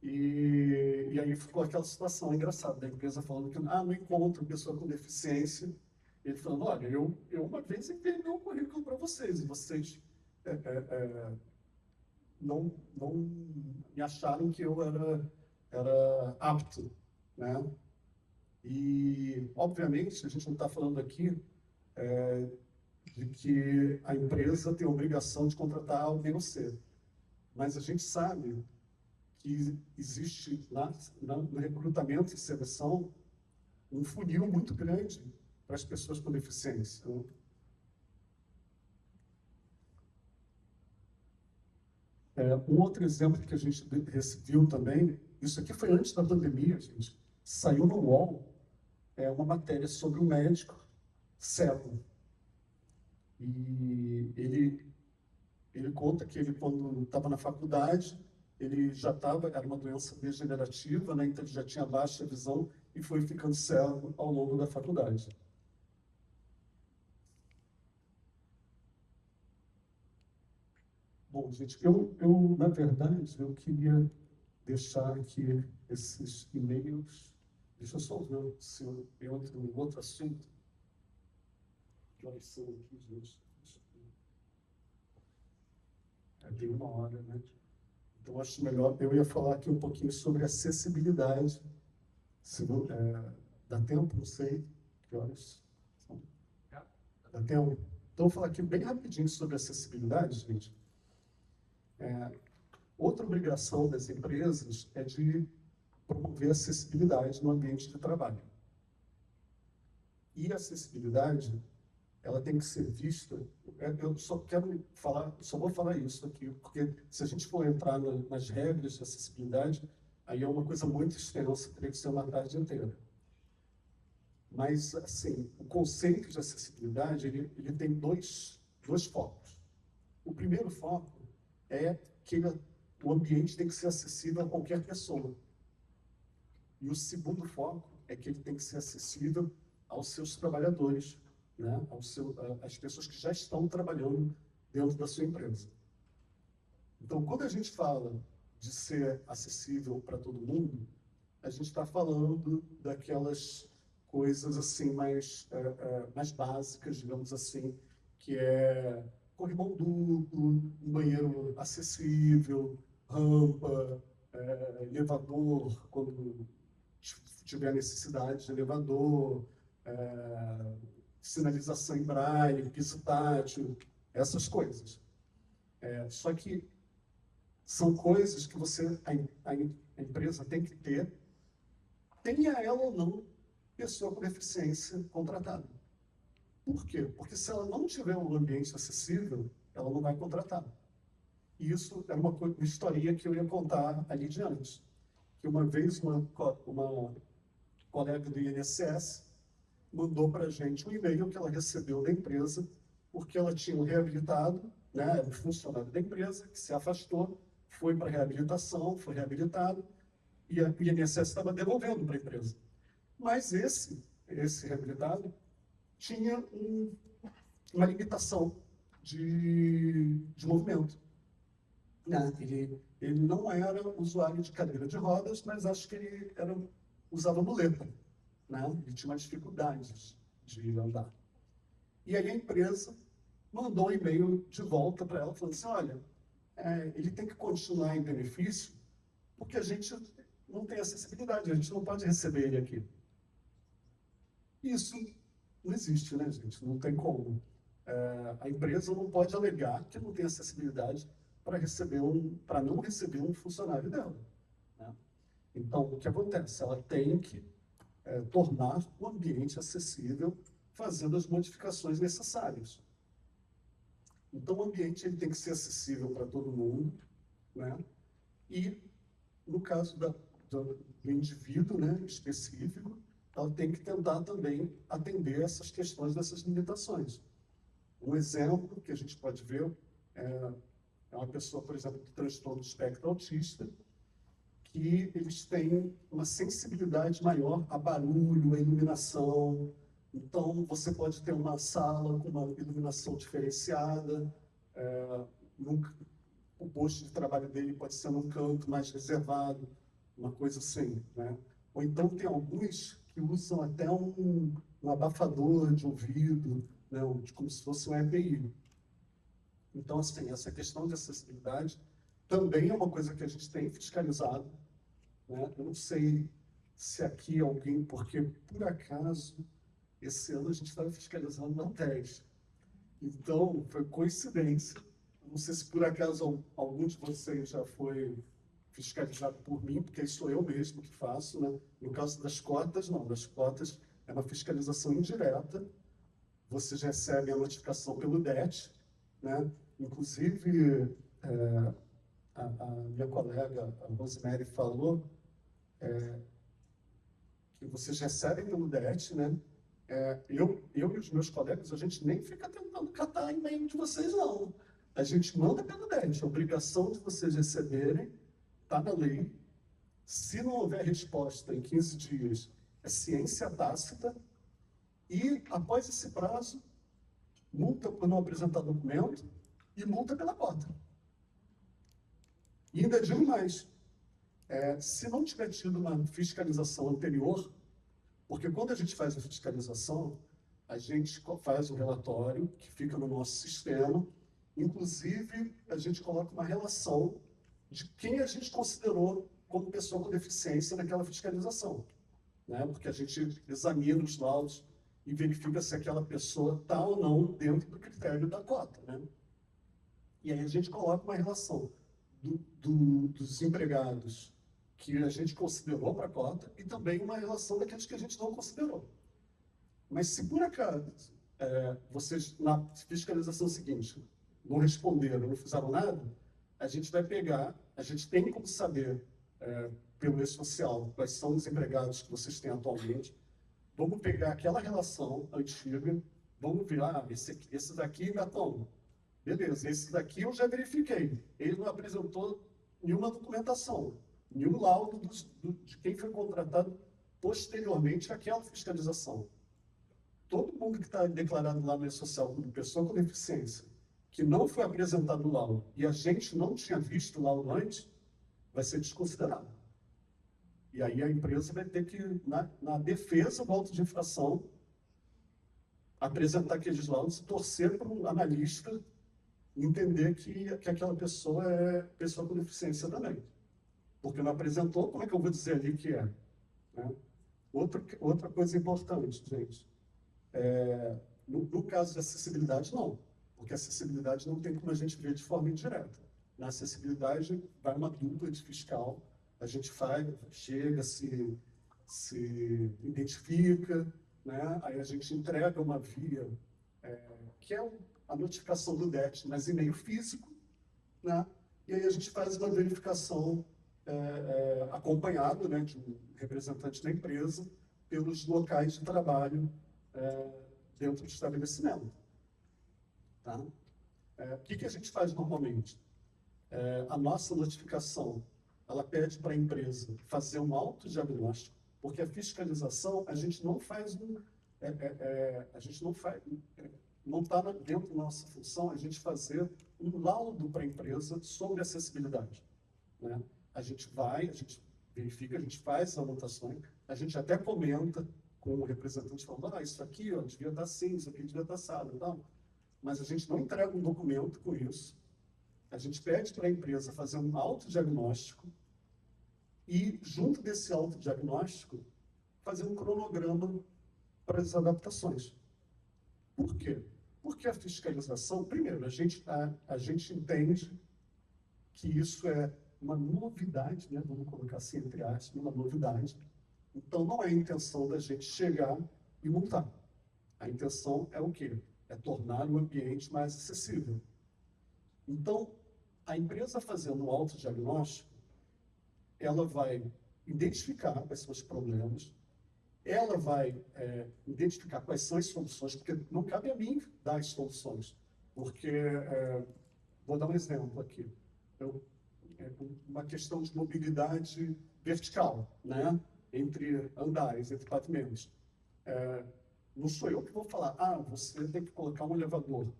E aí ficou aquela situação engraçada, da empresa falando que não encontro pessoa com deficiência. Ele falando, olha, eu uma vez enviei meu currículo para vocês, e vocês não me acharam que eu era apto, né? E, obviamente, a gente não está falando aqui de que a empresa tem a obrigação de contratar alguém ou C. Mas a gente sabe que existe no recrutamento e seleção um funil muito grande para as pessoas com deficiência. Um outro exemplo que a gente viu também, isso aqui foi antes da pandemia, gente, saiu no UOL uma matéria sobre um médico cego. E ele conta que ele, quando estava na faculdade, ele era uma doença degenerativa, né? Então ele já tinha baixa visão e foi ficando cego ao longo da faculdade. Bom, gente, na verdade, eu queria deixar aqui esses e-mails. Deixa eu só ver se eu entro em outro assunto. Que horas são aqui, gente? Tem 1 hora, né? Então, acho melhor, eu ia falar aqui um pouquinho sobre acessibilidade. Dá tempo? Não sei. Que horas são? Dá tempo? Então, vou falar aqui bem rapidinho sobre acessibilidade, gente. Outra obrigação das empresas é de promover acessibilidade no ambiente de trabalho. E a acessibilidade, ela tem que ser vista. Eu só vou falar isso aqui, porque se a gente for entrar nas regras de acessibilidade, aí é uma coisa muito extensa, teria que ser uma tarde inteira. Mas, assim, o conceito de acessibilidade, ele tem dois focos. O primeiro foco é que o ambiente tem que ser acessível a qualquer pessoa. E o segundo foco é que ele tem que ser acessível aos seus trabalhadores, né? Às pessoas que já estão trabalhando dentro da sua empresa. Então, quando a gente fala de ser acessível para todo mundo, a gente está falando daquelas coisas assim mais básicas, digamos assim, que é corrimão duplo, um banheiro acessível, rampa, elevador, quando tiver necessidade de elevador, sinalização em braille, piso tátil, essas coisas. Só que são coisas que a empresa tem que ter, tenha ela ou não pessoa com deficiência contratada. Por quê? Porque se ela não tiver um ambiente acessível, ela não vai contratar. E isso é uma historinha que eu ia contar ali diante. Que uma vez uma colega do INSS mandou para a gente um e-mail que ela recebeu da empresa, porque ela tinha um reabilitado, né, um funcionário da empresa, que se afastou, foi para reabilitação, foi reabilitado, e a INSS estava devolvendo para a empresa. Mas esse reabilitado tinha uma limitação de movimento. Né? Ele não era usuário de cadeira de rodas, mas acho que ele usava muleta. Né? Ele tinha umas dificuldades de andar. E aí a empresa mandou um e-mail de volta para ela, falando assim, olha, ele tem que continuar em benefício, porque a gente não tem acessibilidade, a gente não pode receber ele aqui. Isso não existe, né, gente? Não tem como. A empresa não pode alegar que não tem acessibilidade para não receber um funcionário dela. Né? Então, o que acontece? Ela tem que tornar o ambiente acessível, fazendo as modificações necessárias. Então, o ambiente ele tem que ser acessível para todo mundo, né? E, no caso do indivíduo, né, específico, ela tem que tentar também atender essas questões dessas limitações. Um exemplo que a gente pode ver é uma pessoa, por exemplo, com transtorno do espectro autista, que eles têm uma sensibilidade maior a barulho, a iluminação. Então, você pode ter uma sala com uma iluminação diferenciada, o posto de trabalho dele pode ser num canto mais reservado, uma coisa assim, né? Ou então tem alguns que usam até um abafador de ouvido, né? Como se fosse um EPI. Então, assim, essa questão de acessibilidade também é uma coisa que a gente tem fiscalizado. Né? Eu não sei se aqui alguém, porque por acaso, esse ano a gente estava fiscalizando na TES. Então, foi coincidência. Não sei se por acaso algum de vocês já foi fiscalizado por mim, porque sou eu mesmo que faço. Né? No caso das cotas, não. Das cotas é uma fiscalização indireta. Vocês recebem a notificação pelo DET. Né? Inclusive, a minha colega, a Rosemary, falou que vocês recebem pelo DET, né? Eu e os meus colegas, a gente nem fica tentando catar e-mail de vocês, não. A gente manda pelo DET. A obrigação de vocês receberem está na lei. Se não houver resposta em 15 dias, é ciência tácita. E, após esse prazo, multa por não apresentar documento e multa pela cota. E ainda digo mais, se não tiver tido uma fiscalização anterior, porque quando a gente faz a fiscalização, a gente faz um relatório que fica no nosso sistema, inclusive a gente coloca uma relação de quem a gente considerou como pessoa com deficiência naquela fiscalização. né? Porque a gente examina os laudos e verifica se aquela pessoa está ou não dentro do critério da cota, né? E aí a gente coloca uma relação dos empregados que a gente considerou para a cota e também uma relação daqueles que a gente não considerou. Mas se por acaso vocês, na fiscalização seguinte, não responderam, não fizeram nada, a gente vai pegar, a gente tem como saber, pelo E-Social, quais são os empregados que vocês têm atualmente. Vamos pegar aquela relação antiga, vamos ver, esse daqui ainda estão. Beleza, esse daqui eu já verifiquei. Ele não apresentou nenhuma documentação, nenhum laudo de quem foi contratado posteriormente àquela fiscalização. Todo mundo que está declarado lá no E-Social como pessoa com deficiência, que não foi apresentado o laudo e a gente não tinha visto o laudo antes, vai ser desconsiderado. E aí a empresa vai ter que, na defesa do auto de infração, apresentar aqueles laudos e torcer para um analista entender que aquela pessoa é pessoa com deficiência também. Porque não apresentou, como é que eu vou dizer ali que é? Né? Outra coisa importante, gente, no caso de acessibilidade, não. Porque a acessibilidade não tem como a gente ver de forma indireta. Na acessibilidade, vai uma dupla de fiscal, a gente chega, se identifica, né? Aí a gente entrega uma via, que é a notificação do DET, mas e-mail físico, né? E aí a gente faz uma verificação acompanhado, né, de um representante da empresa pelos locais de trabalho dentro do estabelecimento. Tá? O que a gente faz normalmente? A nossa notificação, ela pede para a empresa fazer um autodiagnóstico, porque a fiscalização, a gente não faz não está dentro da nossa função a gente fazer um laudo para a empresa sobre acessibilidade, né? A gente verifica, a gente faz as anotações, a gente até comenta com o representante falando, isso aqui devia estar assim, isso aqui devia estar assado, não. Mas a gente não entrega um documento com isso. A gente pede para a empresa fazer um autodiagnóstico e, junto desse autodiagnóstico, fazer um cronograma para as adaptações. Por quê? Porque a fiscalização, primeiro, a gente entende que isso é uma novidade, né? Vamos colocar assim, entre aspas, uma novidade. Então, não é a intenção da gente chegar e multar. A intenção é o quê? É tornar o ambiente mais acessível. Então, a empresa fazendo um autodiagnóstico, ela vai identificar quais são os problemas, ela vai identificar quais são as soluções, porque não cabe a mim dar as soluções. Porque, vou dar um exemplo aqui, uma questão de mobilidade vertical, né? Entre andares, entre pavimentos. Não sou eu que vou falar, você tem que colocar um elevador.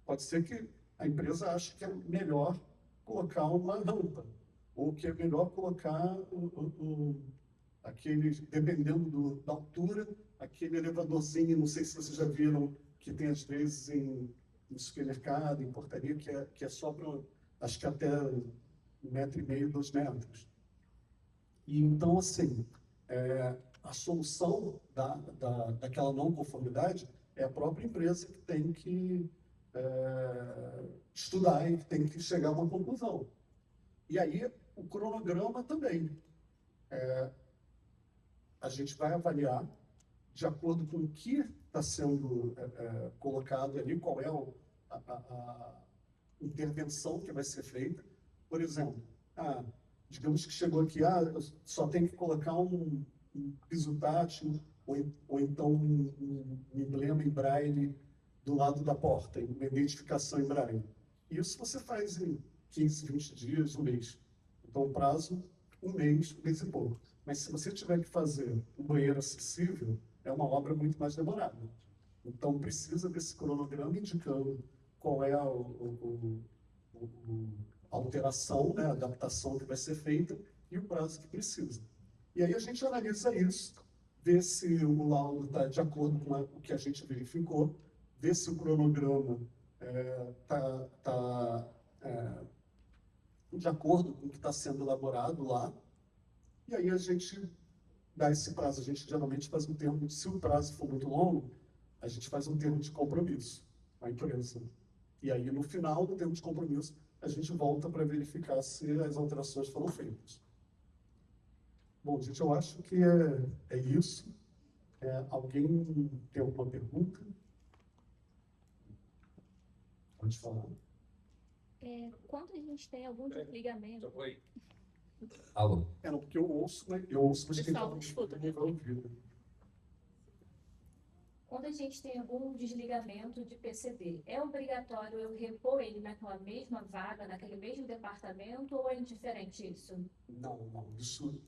Pode ser que a empresa ache que é melhor colocar uma rampa, ou que é melhor colocar aquele, dependendo da altura, aquele elevadorzinho, não sei se vocês já viram, que tem às vezes em supermercado, em portaria, que é só para, acho que até 1,5 metro, 2 metros. E então, assim, a solução daquela não conformidade é a própria empresa que tem que estudar e que tem que chegar a uma conclusão. E aí, o cronograma também. A gente vai avaliar, de acordo com o que está sendo colocado ali, qual é a intervenção que vai ser feita. Por exemplo, digamos que chegou aqui, só tem que colocar um piso tátil ou então um emblema em braille do lado da porta, uma identificação em braille. Isso você faz em 15, 20 dias, um mês. Então, o prazo, um mês e pouco. Mas se você tiver que fazer um banheiro acessível, é uma obra muito mais demorada. Então, precisa desse cronograma indicando qual é a alteração, né, a adaptação que vai ser feita e o prazo que precisa. E aí a gente analisa isso, vê se o laudo está de acordo com o que a gente verificou, vê se o cronograma está de acordo com o que está sendo elaborado lá, e aí a gente dá esse prazo. A gente geralmente faz um termo, se o prazo for muito longo, a gente faz um termo de compromisso com a empresa. E aí, no final do termo de compromisso, a gente volta para verificar se as alterações foram feitas. Bom, gente, eu acho que é isso. Alguém tem alguma pergunta? Pode falar. Quando a gente tem algum desligamento, Oi. Alô. Não, porque eu ouço, né? Eu ouço, mas quem Pessoal, está escuta. vai ouvir. quando a gente tem algum desligamento de PCD, é obrigatório eu repor ele naquela mesma vaga, naquele mesmo departamento, ou é indiferente isso? Não, isso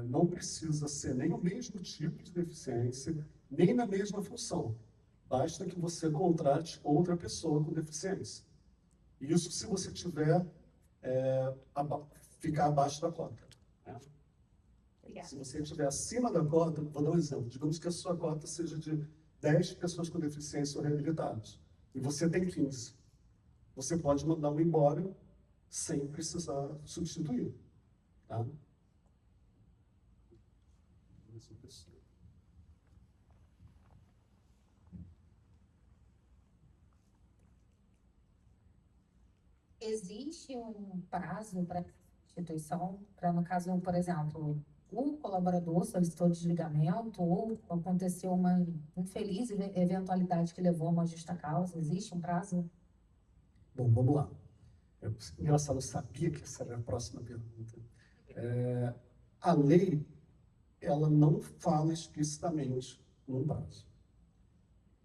não precisa ser nem o mesmo tipo de deficiência, nem na mesma função. Basta que você contrate outra pessoa com deficiência. Isso se você tiver, ficar abaixo da cota. Né? Obrigada. Se você estiver acima da cota, vou dar um exemplo, digamos que a sua cota seja de 10 pessoas com deficiência ou reabilitadas, e você tem 15. Você pode mandar um embora sem precisar substituir. Tá? Existe um prazo para instituição, para, no caso, por exemplo, um colaborador solicitou desligamento ou aconteceu uma infeliz eventualidade que levou a uma justa causa? Existe um prazo? Bom, vamos lá. Engraçado, eu sabia que essa era a próxima pergunta. A lei, ela não fala explicitamente num prazo.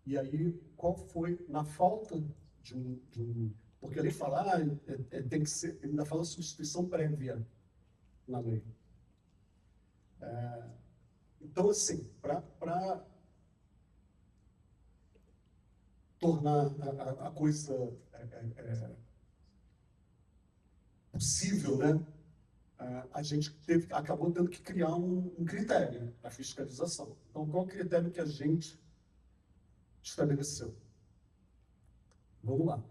E aí, qual foi, na falta de um porque a lei fala, tem que ser, ainda fala substituição prévia na lei. Então, assim, para tornar a coisa possível, né? A gente acabou tendo que criar um critério, a fiscalização. Então, qual o critério que a gente estabeleceu? Vamos lá.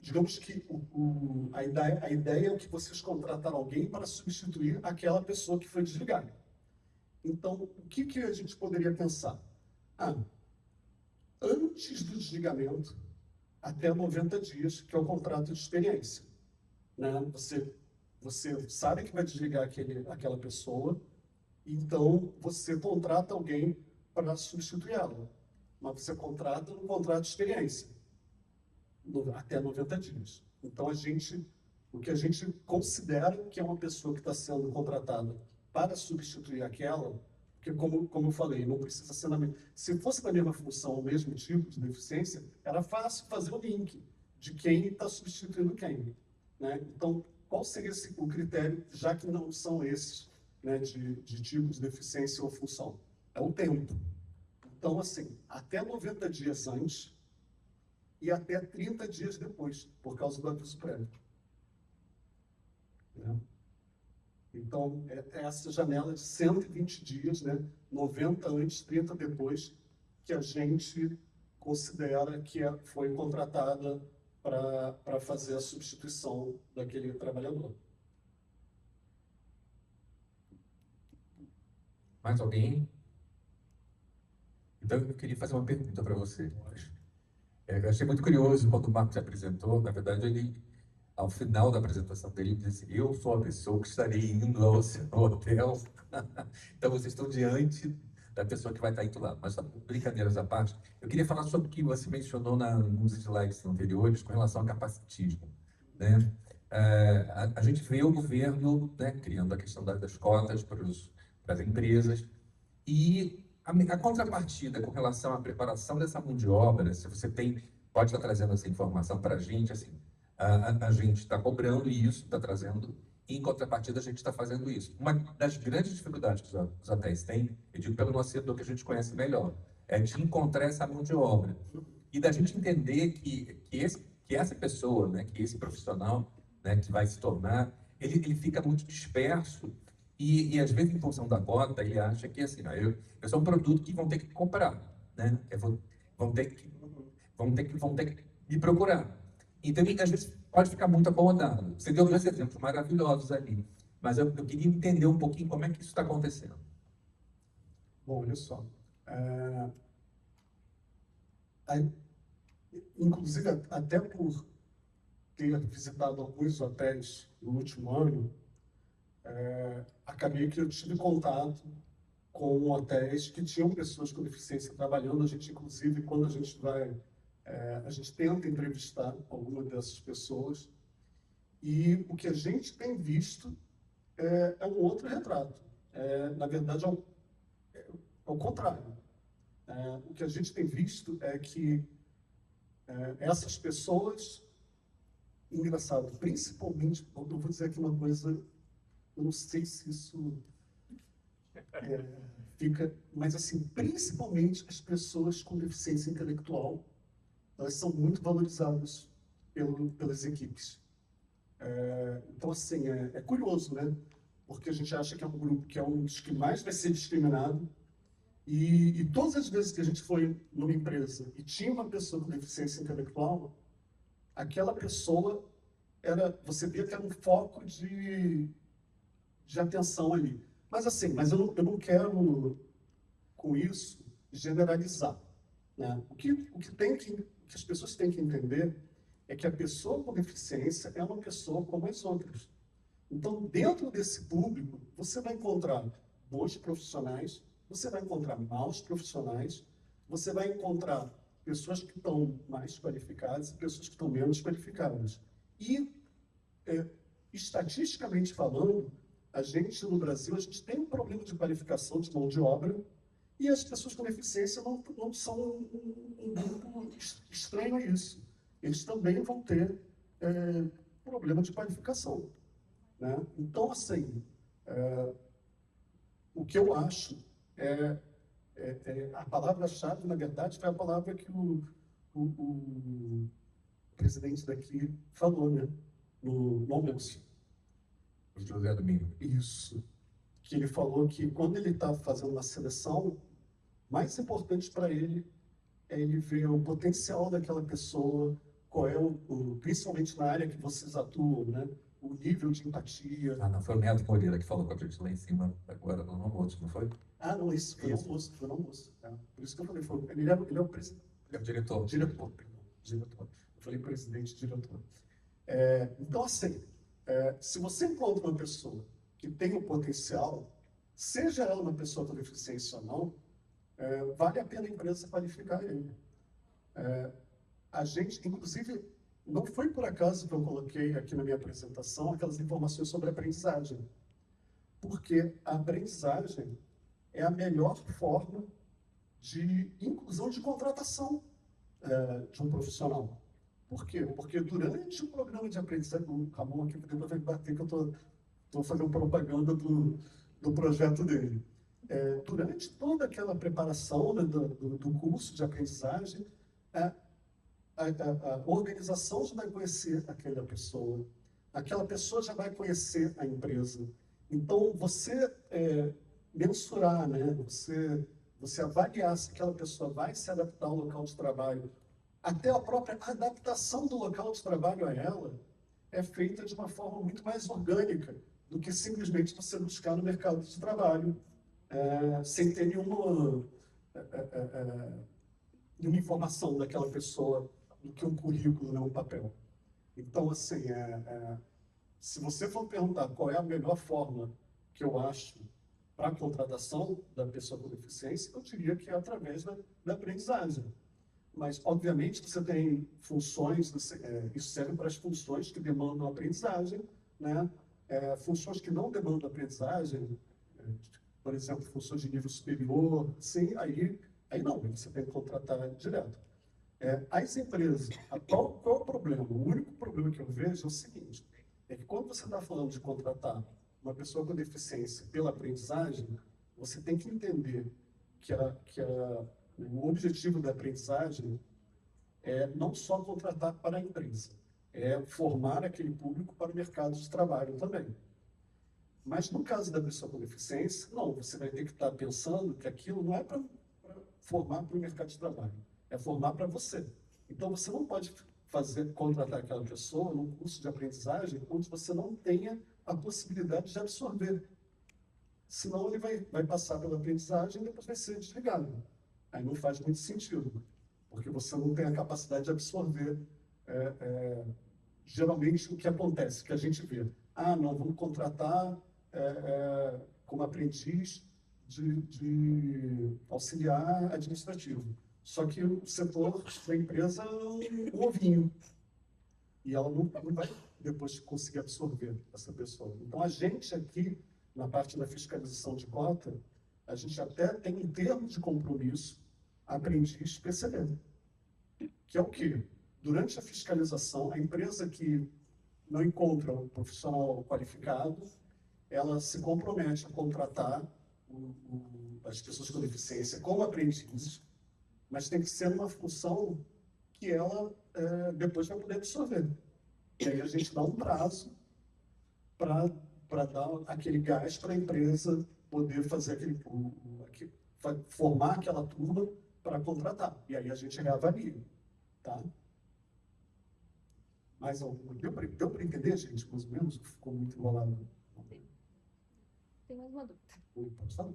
Digamos que a ideia é que vocês contrataram alguém para substituir aquela pessoa que foi desligada. Então, o que a gente poderia pensar? Antes do desligamento, até 90 dias, que é o contrato de experiência. Né? Você sabe que vai desligar aquela pessoa, então você contrata alguém para substituí-la. Mas você contrata um contrato de experiência. Até 90 dias. Então, o que a gente considera que é uma pessoa que está sendo contratada para substituir aquela, porque, como eu falei, não precisa ser na mesma. Se fosse na mesma função, o mesmo tipo de deficiência, era fácil fazer o link de quem está substituindo quem. Né? Então, qual seria o critério, já que não são esses, né, de tipo de deficiência ou função? É o tempo. Então, assim, até 90 dias antes, e até 30 dias depois, por causa do aviso prévio. Né? Então, essa janela de 120 dias, né? 90 antes, 30 depois, que a gente considera que foi contratada para fazer a substituição daquele trabalhador. Mais alguém? Então, eu queria fazer uma pergunta para você. Eu achei muito curioso quando o Marcos se apresentou. Na verdade, ele, ao final da apresentação dele, ele disse: eu sou a pessoa que estarei indo ao seu hotel. Então, vocês estão diante da pessoa que vai estar indo lá. Mas, brincadeiras à parte, eu queria falar sobre o que você mencionou nos slides anteriores com relação ao capacitismo. Né? A gente vê o governo, né, criando a questão das cotas para as empresas, e a contrapartida com relação à preparação dessa mão de obra, se você pode estar trazendo essa informação para a gente, assim, a gente está cobrando isso, está trazendo, e em contrapartida a gente está fazendo isso. Uma das grandes dificuldades que os hotéis têm, eu digo pelo nosso setor que a gente conhece melhor, é de encontrar essa mão de obra. E da gente entender que essa pessoa, né, que esse profissional, né, que vai se tornar, ele fica muito disperso. E às vezes, em função da cota, ele acha que assim, eu sou um produto que vão ter que comprar, né? Vão ter que me procurar. Então, às vezes, pode ficar muito acomodado. Você deu dois exemplos maravilhosos ali. Mas eu queria entender um pouquinho como é que isso está acontecendo. Bom, olha só. Aí, inclusive, até por ter visitado alguns hotéis no último ano, acabei que eu tive contato com hotéis que tinham pessoas com deficiência trabalhando. A gente, inclusive, quando a gente vai, a gente tenta entrevistar alguma dessas pessoas, e o que a gente tem visto é um outro retrato. Na verdade, é o contrário. O que a gente tem visto é que essas pessoas, engraçado, principalmente, eu vou dizer aqui uma coisa, eu não sei se isso fica, mas assim, principalmente as pessoas com deficiência intelectual, elas são muito valorizadas pelas equipes. Então, assim, é curioso, né? Porque a gente acha que é um grupo que é um dos que mais vai ser discriminado, e todas as vezes que a gente foi numa empresa e tinha uma pessoa com deficiência intelectual, aquela pessoa você via que era um foco de atenção ali. Mas assim, eu não quero, com isso, generalizar, né? O que as pessoas têm que entender é que a pessoa com deficiência é uma pessoa como as outras. Então, dentro desse público, você vai encontrar bons profissionais, você vai encontrar maus profissionais, você vai encontrar pessoas que estão mais qualificadas e pessoas que estão menos qualificadas. E, estatisticamente falando, a gente, no Brasil, a gente tem um problema de qualificação de mão de obra, e as pessoas com deficiência não são um grupo estranho a isso. Eles também vão ter problema de qualificação, né? Então, assim, o que eu acho a palavra-chave, na verdade, foi a palavra que o presidente daqui falou, né? No almoço. O José Domingo. Isso. Que ele falou que quando ele está fazendo uma seleção, mais importante para ele é ele ver o potencial daquela pessoa, qual é principalmente na área que vocês atuam, né? O nível de empatia. Ah, não, foi o Neto Moreira que falou com a gente lá em cima, agora no almoço, não foi? Ah, não, isso foi no almoço, foi no almoço. Tá? Por isso que eu falei, ele é o presidente. É o diretor. Diretor, perdão, diretor. Eu falei presidente, diretor. Então, assim, se você encontra uma pessoa que tem um potencial, seja ela uma pessoa com deficiência ou não, vale a pena a empresa qualificar ele. A gente, inclusive, não foi por acaso que eu coloquei aqui na minha apresentação aquelas informações sobre aprendizagem, porque a aprendizagem é a melhor forma de inclusão de contratação de um profissional. Por quê? Porque durante o programa de aprendizagem, o Ramon aqui depois vai bater que eu estou fazendo propaganda do projeto dele. Durante toda aquela preparação, né, do curso de aprendizagem, a organização já vai conhecer aquela pessoa já vai conhecer a empresa. Então, você mensurar, né, você avaliar se aquela pessoa vai se adaptar ao local de trabalho, até a própria adaptação do local de trabalho a ela é feita de uma forma muito mais orgânica do que simplesmente você buscar no mercado de trabalho sem ter nenhuma informação daquela pessoa do que um currículo, né, um papel. Então, assim, se você for perguntar qual é a melhor forma que eu acho para a contratação da pessoa com deficiência, eu diria que é através da aprendizagem. Mas, obviamente, você tem funções, isso serve para as funções que demandam aprendizagem, né? Funções que não demandam aprendizagem, por exemplo, funções de nível superior, sim, aí não, você tem que contratar direto. As empresas, qual é o problema? O único problema que eu vejo é o seguinte, é que quando você está falando de contratar uma pessoa com deficiência pela aprendizagem, você tem que entender que o objetivo da aprendizagem é não só contratar para a empresa, é formar aquele público para o mercado de trabalho também. Mas no caso da pessoa com deficiência, não, você vai ter que estar pensando que aquilo não é para formar para o mercado de trabalho, é formar para você. Então você não pode contratar aquela pessoa num curso de aprendizagem onde você não tenha a possibilidade de absorver. Senão ele vai passar pela aprendizagem e depois vai ser desligado. Aí não faz muito sentido, porque você não tem a capacidade de absorver. Geralmente o que acontece, que a gente vê, não, vamos contratar como aprendiz de auxiliar administrativo. Só que o setor da empresa é um ovinho. E ela não vai depois conseguir absorver essa pessoa. Então, a gente aqui, na parte da fiscalização de cota, a gente até tem em termos de compromisso aprendiz PCD. Que é o quê? Durante a fiscalização, a empresa que não encontra um profissional qualificado, ela se compromete a contratar as pessoas com deficiência como aprendizes, mas tem que ser uma função que ela depois vai poder absorver. E aí a gente dá um prazo para dar aquele gás para a empresa poder fazer formar aquela turma para contratar. E aí a gente reavalia, tá? Mais alguma? Deu para entender, gente, mais ou menos? Ficou muito enrolado. Tem mais uma dúvida. Oi, pode falar?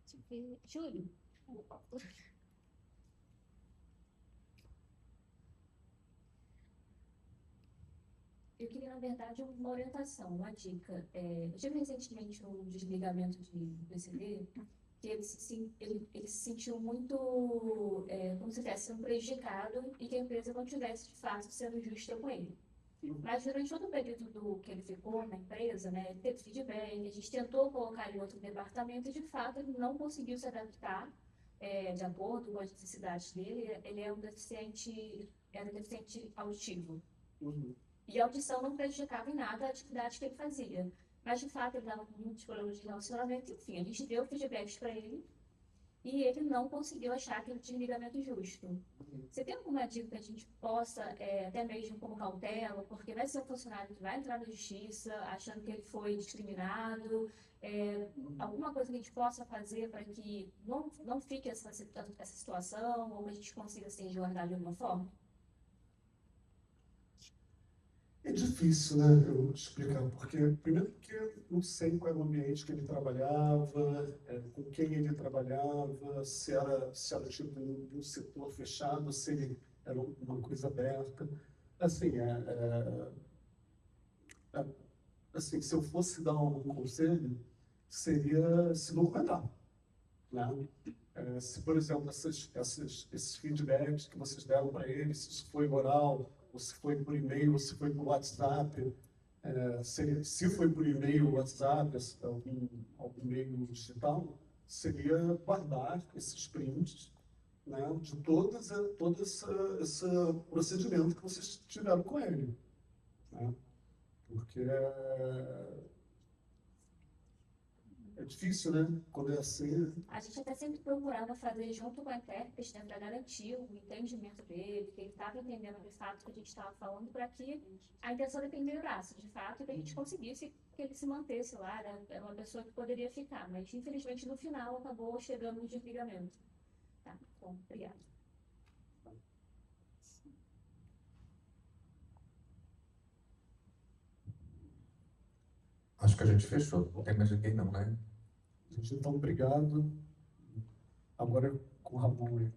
Deixa eu ver. Júlio. Eu queria, na verdade, uma orientação, uma dica. Eu tive recentemente um desligamento de PCD, que ele se sentiu muito, como se estivesse sendo prejudicado e que a empresa não tivesse, de fato, sendo justa com ele. Mas durante todo o período que ele ficou na empresa, né, ele teve feedback, a gente tentou colocar ele em outro departamento e, de fato, ele não conseguiu se adaptar de acordo com as necessidades dele. Ele era um deficiente auditivo. Uhum. E a audição não prejudicava em nada a atividade que ele fazia. Mas, de fato, ele dava muitos problemas de relacionamento. Enfim, a gente deu feedbacks para ele e ele não conseguiu achar aquele desligamento justo. Você tem alguma dica que a gente possa, até mesmo como cautela, porque vai ser um funcionário que vai entrar na justiça achando que ele foi discriminado, alguma coisa que a gente possa fazer para que não fique essa situação, ou a gente consiga se resguardar de alguma forma? É difícil, né, eu explicar, porque, primeiro, porque eu não sei qual era o ambiente que ele trabalhava, com quem ele trabalhava, se era tipo de um setor fechado, se ele era uma coisa aberta. Assim, assim, se eu fosse dar um conselho, seria se documentar, né? Se, por exemplo, esses feedbacks que vocês deram para ele, se isso foi oral, ou se foi por e-mail, ou se foi por WhatsApp, se foi por e-mail ou WhatsApp, algum meio digital, seria guardar esses prints, né, de todo esse procedimento que vocês tiveram com ele, né? Porque é difícil, né? Quando é assim. A gente até sempre procurava fazer junto com a intérprete, né, para garantir o entendimento dele, que ele estava entendendo de fato o que a gente estava falando, para que a intenção dele melhorasse, de fato, e que a gente conseguisse que ele se mantesse lá, né? Era uma pessoa que poderia ficar, mas infelizmente no final acabou chegando no desligamento. Tá, bom, obrigada. Acho que a gente fechou. Não tem mais ninguém não, né? Gente, então, obrigado. Agora com o Ramon aí.